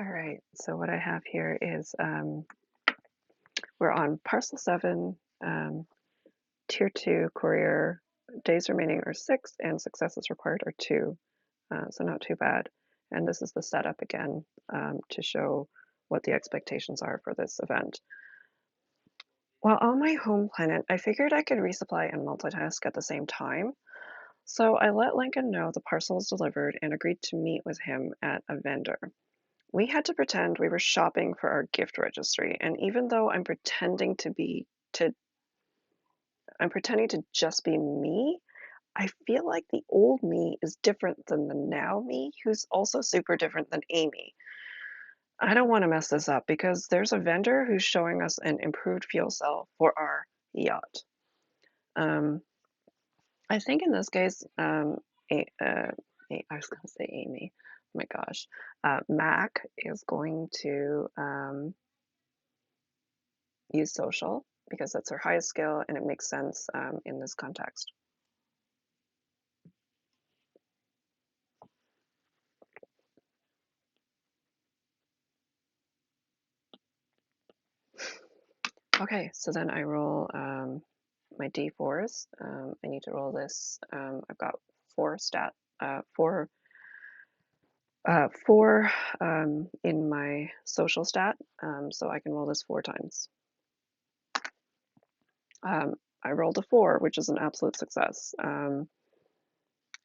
A: All right, so what I have here is we're on parcel 7, tier 2 courier. Days remaining are 6, and successes required are 2. So not too bad. And this is the setup again to show what the expectations are for this event. While on my home planet, I figured I could resupply and multitask at the same time. So I let Lincoln know the parcel was delivered and agreed to meet with him at a vendor. We had to pretend we were shopping for our gift registry, and even though to I'm pretending to just be me, I feel like the old me is different than the now me, who's also super different than Amy. I don't want to mess this up because there's a vendor who's showing us an improved fuel cell for our yacht. Um, I think in this case, I was going to say Amy. Oh my gosh. Mac is going to use social because that's her highest skill and it makes sense in this context. Okay, so then I roll my d4s. I need to roll this. I've got four in my social stat, so I can roll this 4 times. I rolled a 4, which is an absolute success, and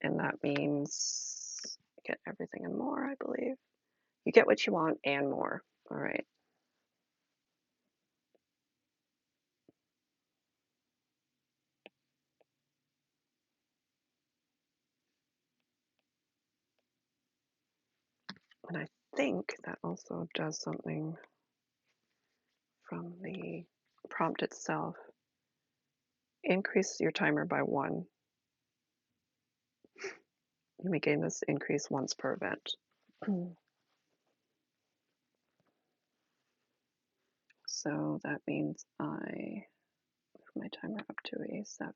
A: that means you get everything and more, I believe. You get what you want and more. All right. And I think that also does something from the prompt itself. Increase your timer by 1. You may gain this increase once per event. So that means I move my timer up to a 7.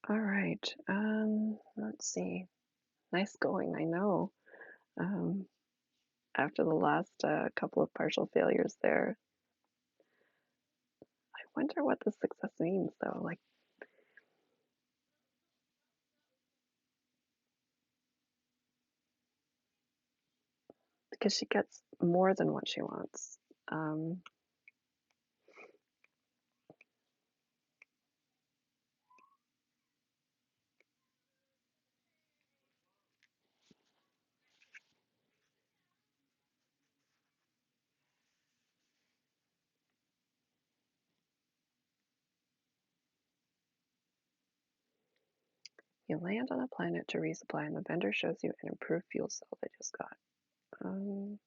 A: All right, let's see. Nice going, I know. Um, after the last couple of partial failures there, I wonder what the success means though. Like, because she gets more than what she wants. Um, you land on a planet to resupply, and the vendor shows you an improved fuel cell they just got. Um,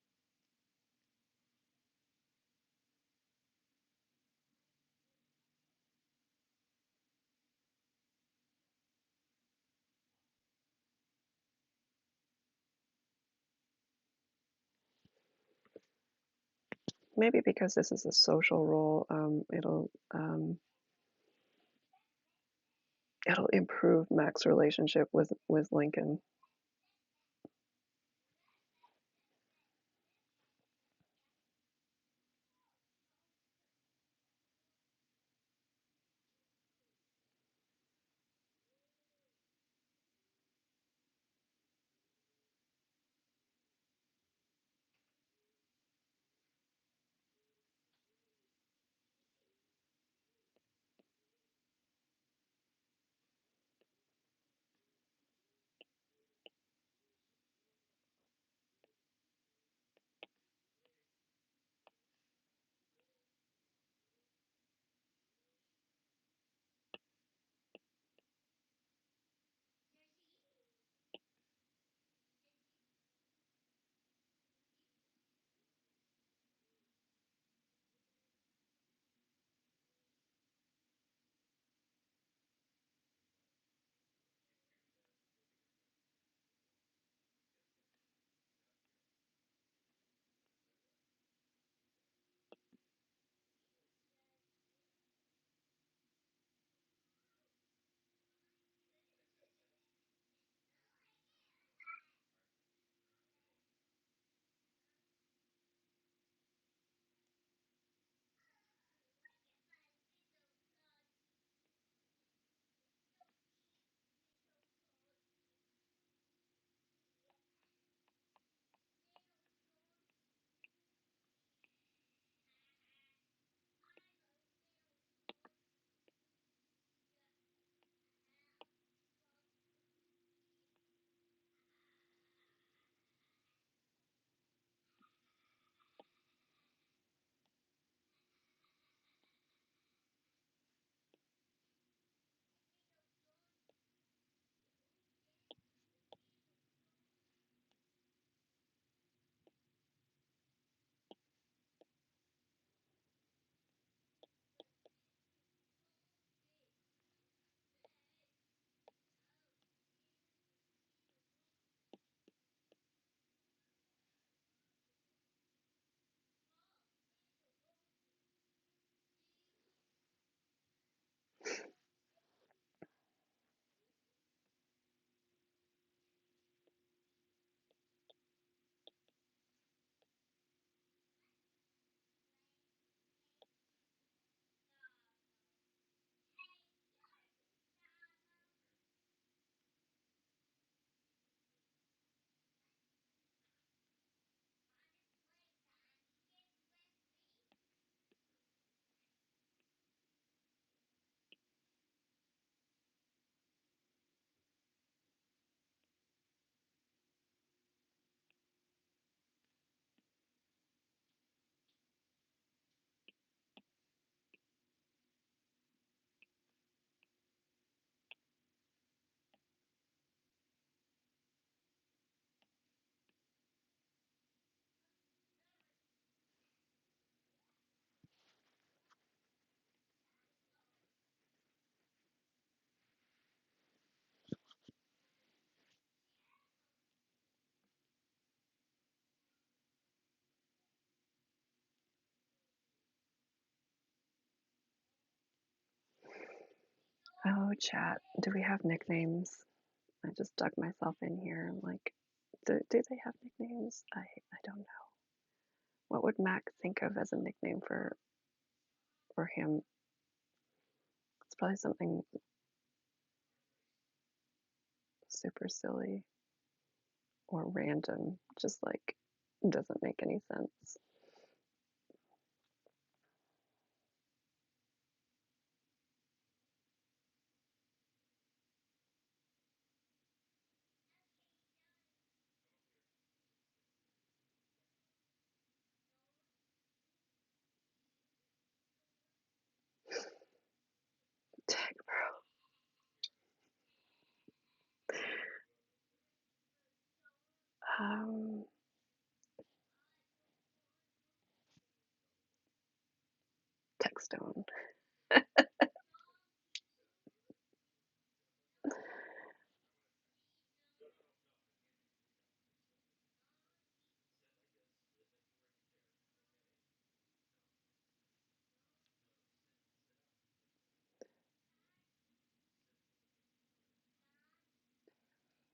A: Maybe because this is a social role, it'll improve Mac's relationship with Lincoln. Oh, chat. Do we have nicknames? I just dug myself in here. I'm like, do they have nicknames? I don't know. What would Mac think of as a nickname for him? It's probably something super silly or random, just like doesn't make any sense. techbro. Um, Techstone.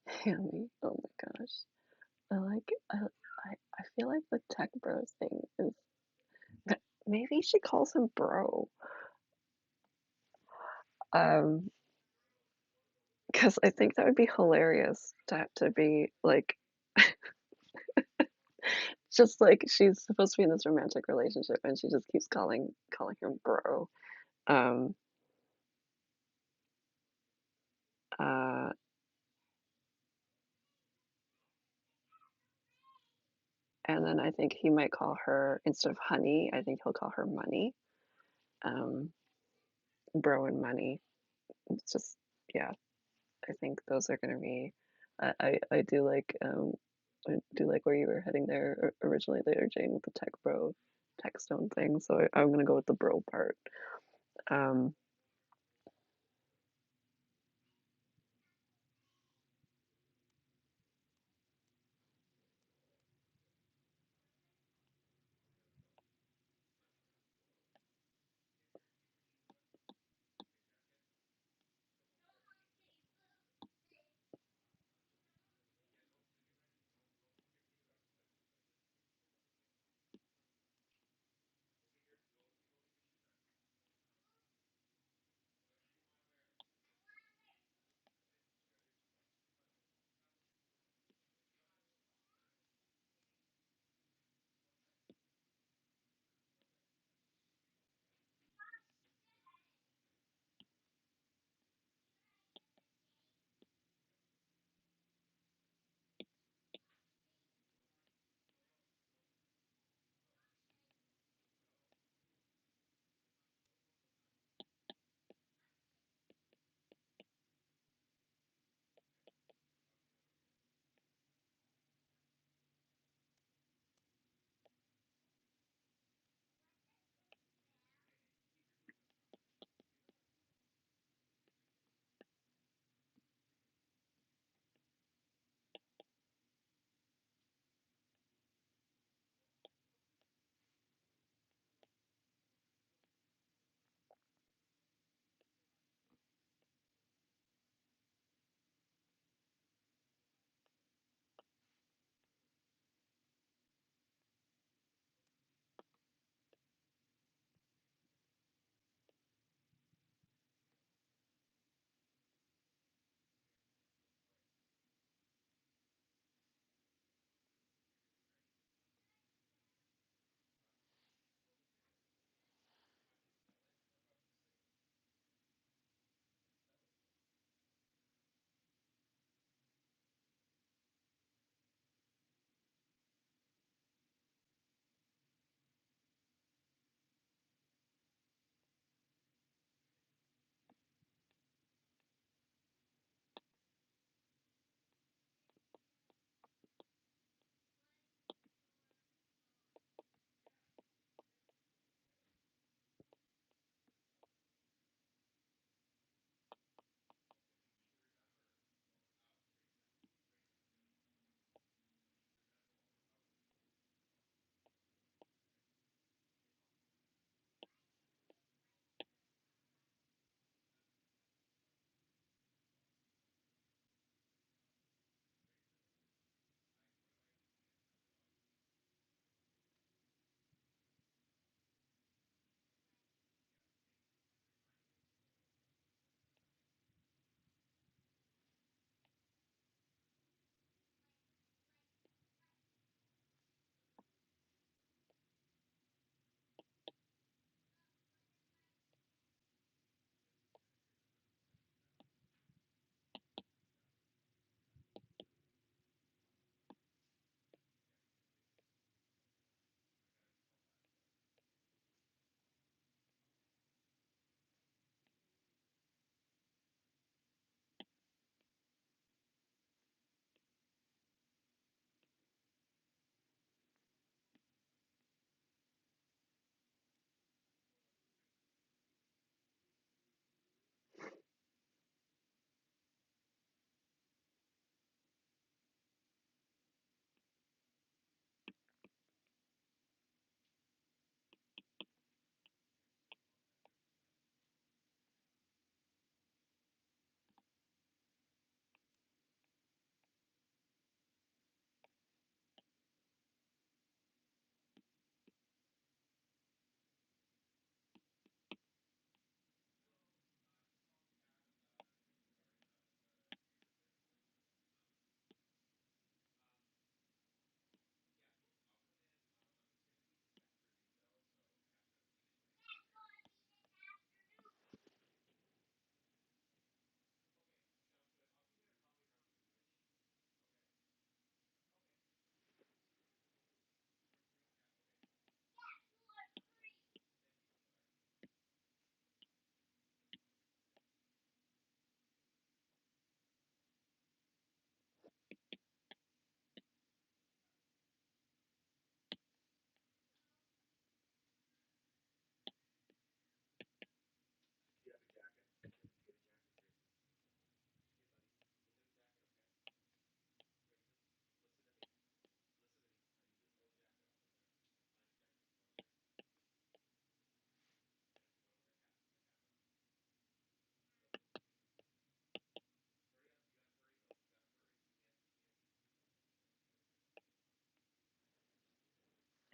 A: Hammy. Oh my gosh. I like I feel like the tech bros thing is maybe she calls him bro. Um, because I think that would be hilarious to have to be like just like she's supposed to be in this romantic relationship and she just keeps calling him bro. Um, uh, and then I think he might call her instead of honey, I think he'll call her money. Um, bro and money. It's just yeah, I think those are gonna be. I do like where you were heading there originally there, Jane, with the tech bro, tech stone thing. So I'm gonna go with the bro part. Um,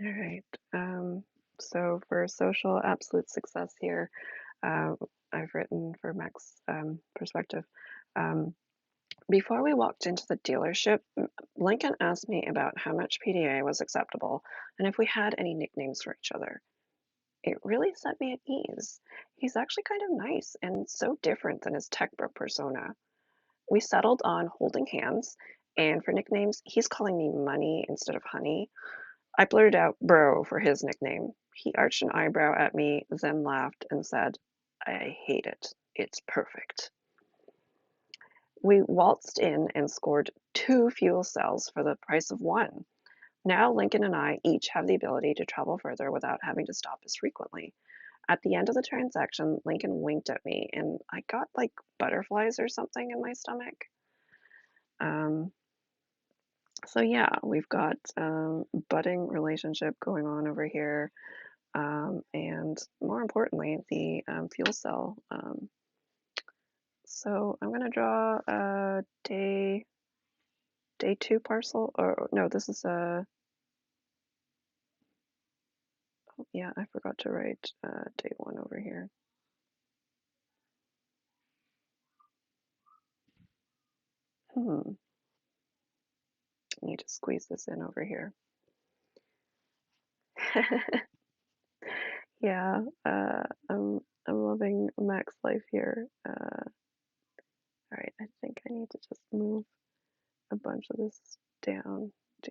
A: All right. So for social absolute success here, uh, I've written for Mack's perspective. Um, Before we walked into the dealership, Lincoln asked me about how much PDA was acceptable and if we had any nicknames for each other. It really set me at ease. He's actually kind of nice and so different than his techbro persona. We settled on holding hands, and for nicknames, he's calling me Money instead of Honey. I blurted out Bro for his nickname. He arched an eyebrow at me, then laughed and said, I hate it. It's perfect. We waltzed in and scored two fuel cells for the price of one. Now Lincoln and I each have the ability to travel further without having to stop as frequently. At the end of the transaction, Lincoln winked at me and I got like butterflies or something in my stomach. Um, so yeah, we've got budding relationship going on over here. And more importantly, the fuel cell. So I'm gonna draw a day two parcel, or no, this is a, oh, yeah, I forgot to write day one over here. Hmm, need to squeeze this in over here. Yeah, I'm loving Max life here. All right, I think I need to just move a bunch of this down, do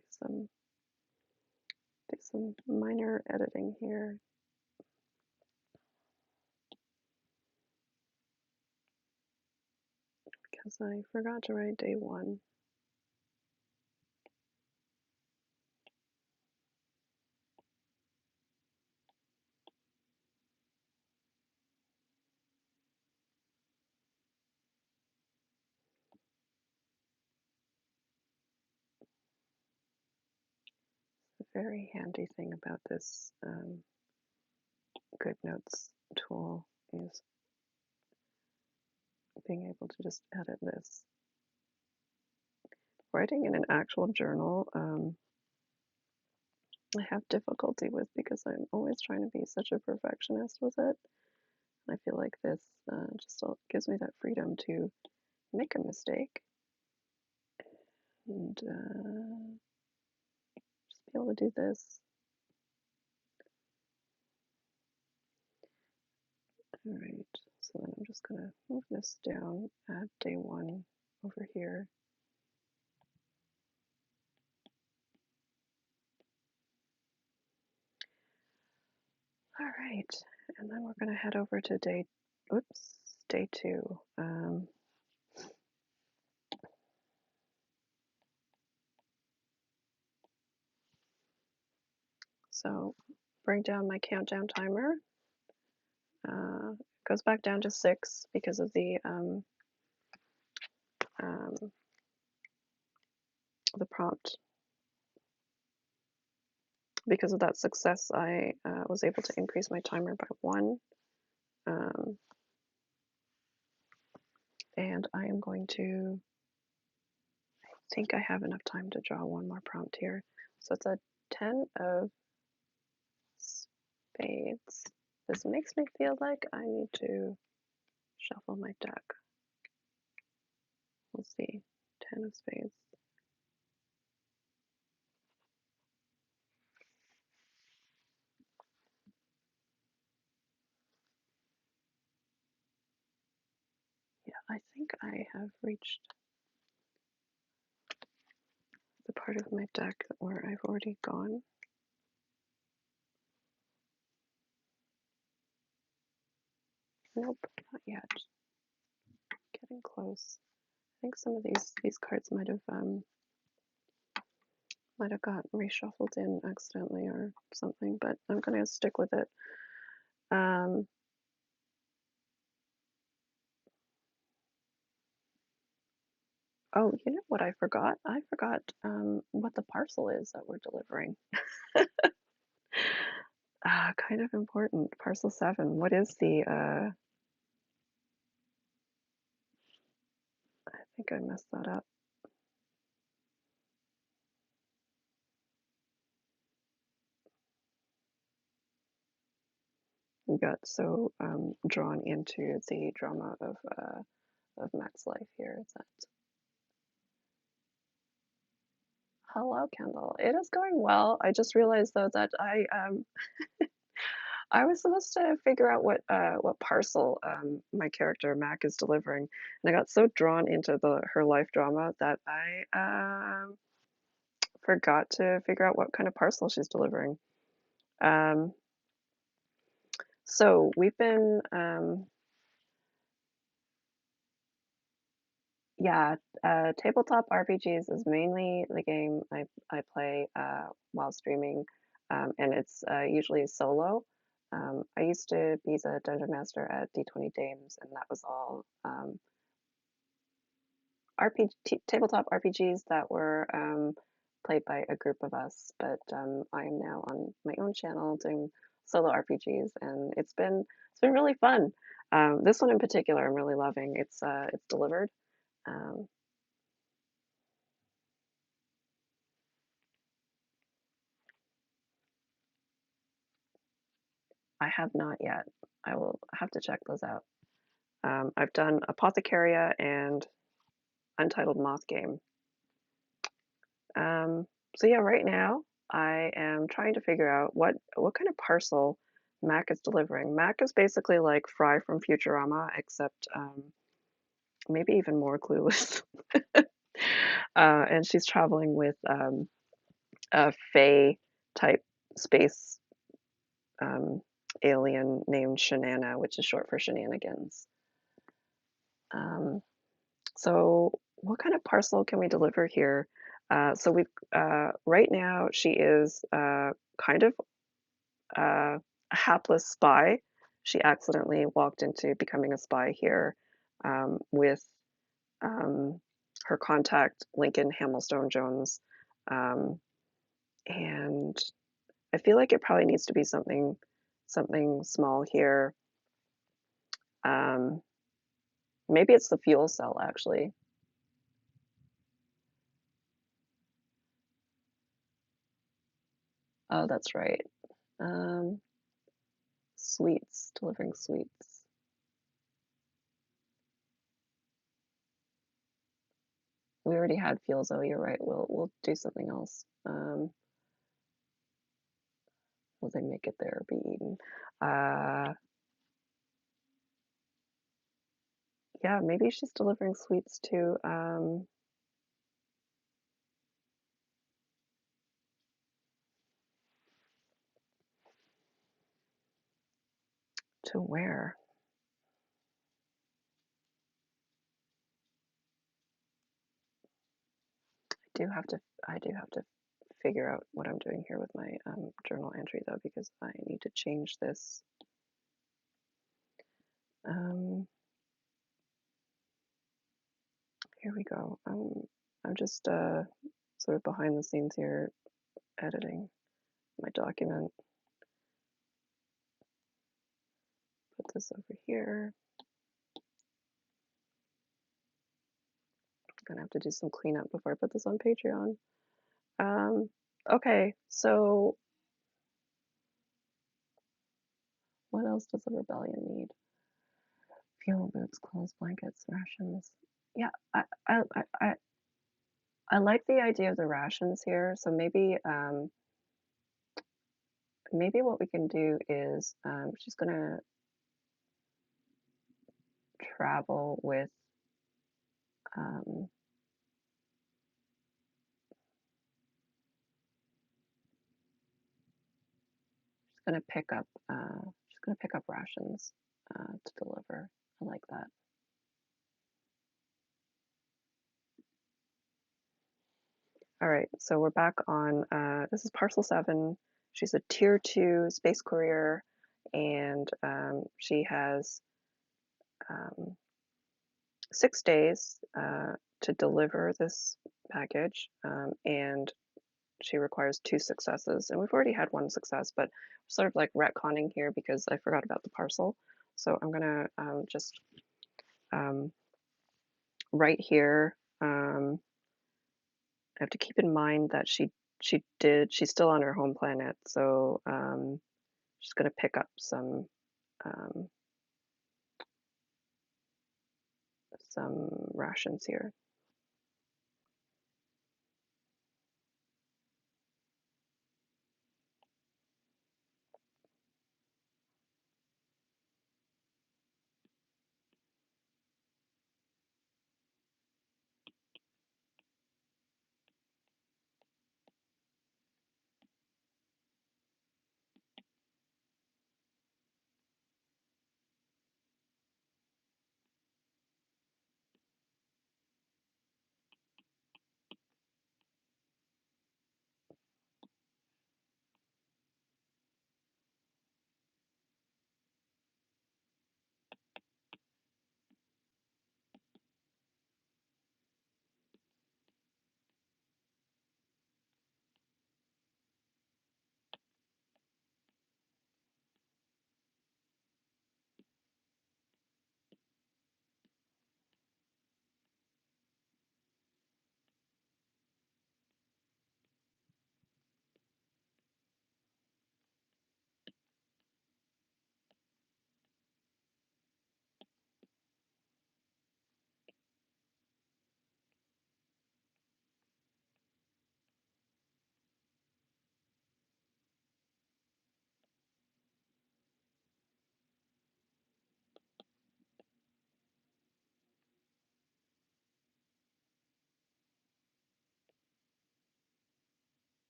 A: some minor editing here because I forgot to write day one. The very handy thing about this GoodNotes tool is being able to just edit this. Writing in an actual journal, I have difficulty with because I'm always trying to be such a perfectionist with it. I feel like this just gives me that freedom to make a mistake and just be able to do this. All right, so then I'm just gonna move this down, add day one over here. All right, and then we're gonna head over to day two. So bring down my countdown timer. Goes back down to 6 because of um, the prompt. Because of that success, I was able to increase my timer by 1. Um, and I am going to, I think I have enough time to draw one more prompt here. So it's a 10 of spades. This makes me feel like I need to shuffle my deck. We'll see. 10 of spades. Yeah, I think I have reached the part of my deck where I've already gone. Nope, not yet. Getting close. I think some of these cards might have got reshuffled in accidentally or something, but I'm gonna stick with it. Oh, you know what I forgot? I forgot what the parcel is that we're delivering. Kind of important. Parcel 7. What is the I think I messed that up. got so drawn into the drama of Mack's life here that hello, Kendall. It is going well. I just realized though that I was supposed to figure out what parcel my character Mack is delivering, and I got so drawn into the her life drama that I forgot to figure out what kind of parcel she's delivering. Um, so we've been yeah, tabletop RPGs is mainly the game I play while streaming, and it's usually solo. I used to be the dungeon master at D20 Dames, and that was all tabletop RPGs that were played by a group of us. But I am now on my own channel doing solo RPGs, and it's been really fun. This one in particular, I'm really loving. It's delivered. Um, I have not yet. I will have to check those out. I've done Apothecaria and Untitled Moth Game. Um, so yeah, right now I am trying to figure out what kind of parcel Mac is delivering. Mac is basically like Fry from Futurama, except maybe even more clueless. And she's traveling with a Fae type space um, alien named Shanana, which is short for shenanigans. Um, so what kind of parcel can we deliver here? So we've right now she is kind of a hapless spy. She accidentally walked into becoming a spy here with um, her contact Lincoln Hamilstone Jones, um, and I feel like it probably needs to be something small here. Um, Maybe it's the fuel cell actually. Oh, that's right. Um, Sweets, delivering sweets. We already had fuel, so you're right. We'll do something else. Will they make it there or be eaten? Uh, yeah, maybe she's delivering sweets to where? I do have to I do have to figure out what I'm doing here with my journal entry though, because I need to change this. Um, Here we go. I'm just sort of behind the scenes here editing my document. Put this over here. I'm gonna have to do some cleanup before I put this on Patreon. Um, okay, so what else does the rebellion need? Fuel, boots, clothes, blankets, rations. Yeah, I like the idea of the rations here. So maybe what we can do is she's gonna travel with um, she's gonna pick up rations to deliver. I like that. All right, so we're back on this is parcel 7. She's a tier 2 space courier, and she has um, 6 days to deliver this package, and she requires 2 successes. And we've already had 1 success, but sort of like retconning here because I forgot about the parcel. So I'm gonna just um, right here. I have to keep in mind that she's still on her home planet, so she's gonna pick up some. um, some rations here.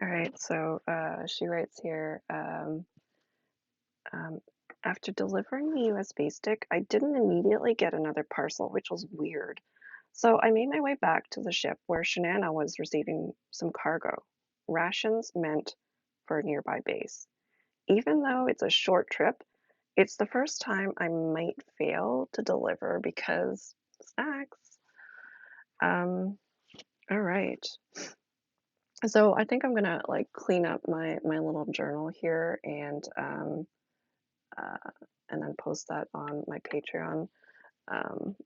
A: All right, so she writes here, um, after delivering the USB stick, I didn't immediately get another parcel, which was weird. So I made my way back to the ship where Shanana was receiving some cargo, rations meant for a nearby base. Even though it's a short trip, it's the first time I might fail to deliver because snacks. Um, all right. So I think I'm gonna like clean up my little journal here uh, and then post that on my Patreon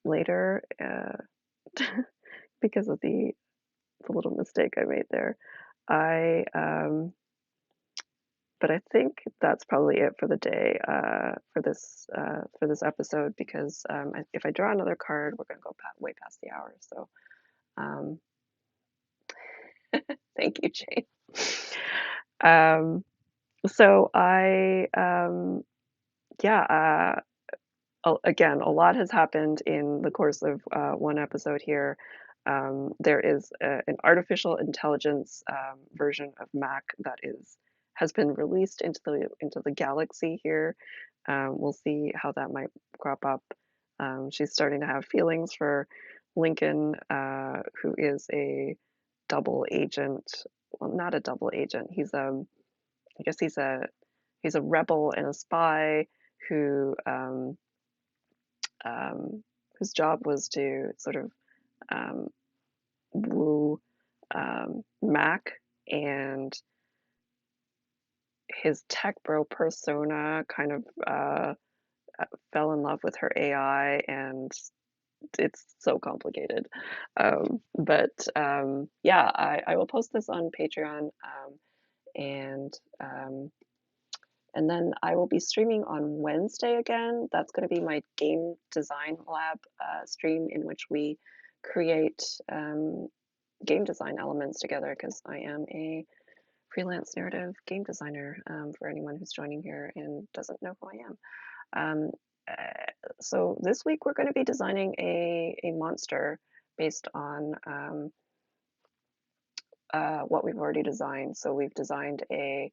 A: later because of the little mistake I made there. I but I think that's probably it for the day for this episode because if I draw another card, we're gonna go way past the hour. So um, thank you, Jane. Um, so I yeah again, a lot has happened in the course of one episode here. There is an artificial intelligence version of Mack that is has been released into the galaxy here. We'll see how that might crop up. She's starting to have feelings for Lincoln, who is a double agent. Well, not a double agent. I guess he's a rebel and a spy who um, whose job was to sort of um, woo Mac and his tech bro persona kind of fell in love with her AI, and it's so complicated. But yeah, I will post this on Patreon, and um, and then I will be streaming on Wednesday again. That's going to be my game design lab stream in which we create game design elements together because I am a freelance narrative game designer for anyone who's joining here and doesn't know who I am. Um, so this week we're going to be designing a monster based on what we've already designed. So we've designed a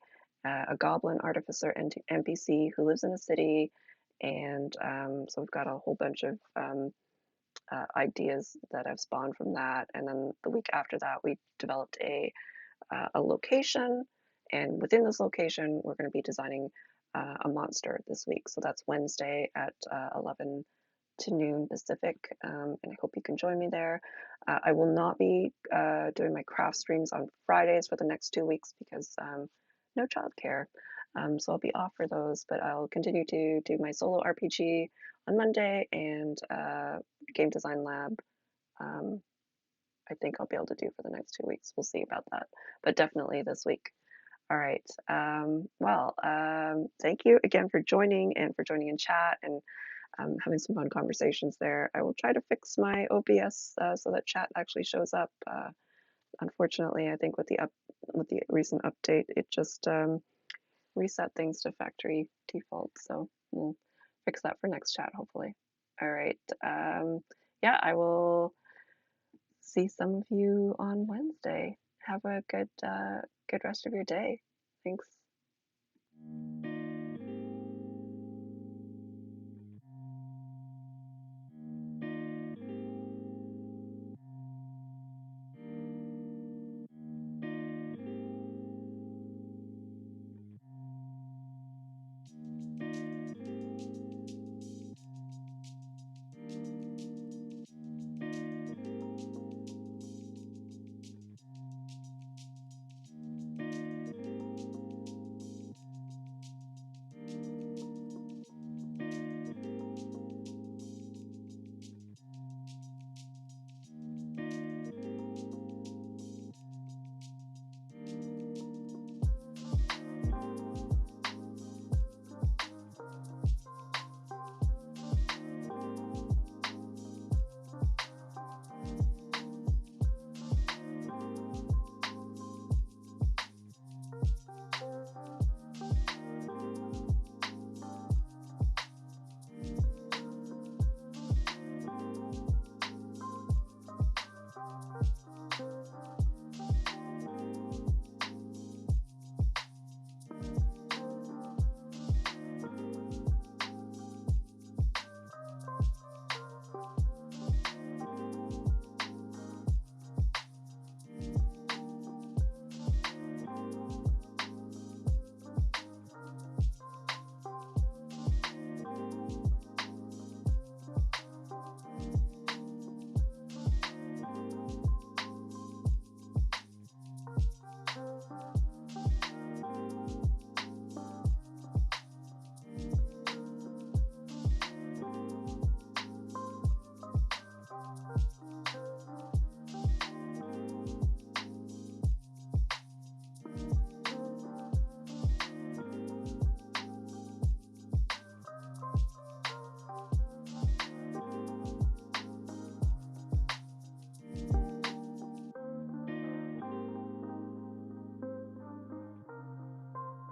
A: goblin artificer NPC who lives in a city, and so we've got a whole bunch of ideas that have spawned from that. And then the week after that, we developed a location, and within this location, we're going to be designing a monster this week. So that's Wednesday at 11 to noon Pacific, and I hope you can join me there. I will not be doing my craft streams on Fridays for the next 2 weeks because no childcare. So I'll be off for those, but I'll continue to do my solo RPG on Monday and game design lab. Um, I think I'll be able to do for the next 2 weeks. We'll see about that, but definitely this week. All right. Thank you again for joining and for joining in chat and having some fun conversations there. I will try to fix my OBS so that chat actually shows up. Unfortunately, I think with the recent update, it just reset things to factory default. So we'll fix that for next chat, hopefully. All right. Yeah, I will see some of you on Wednesday. Have a good rest of your day. Thanks.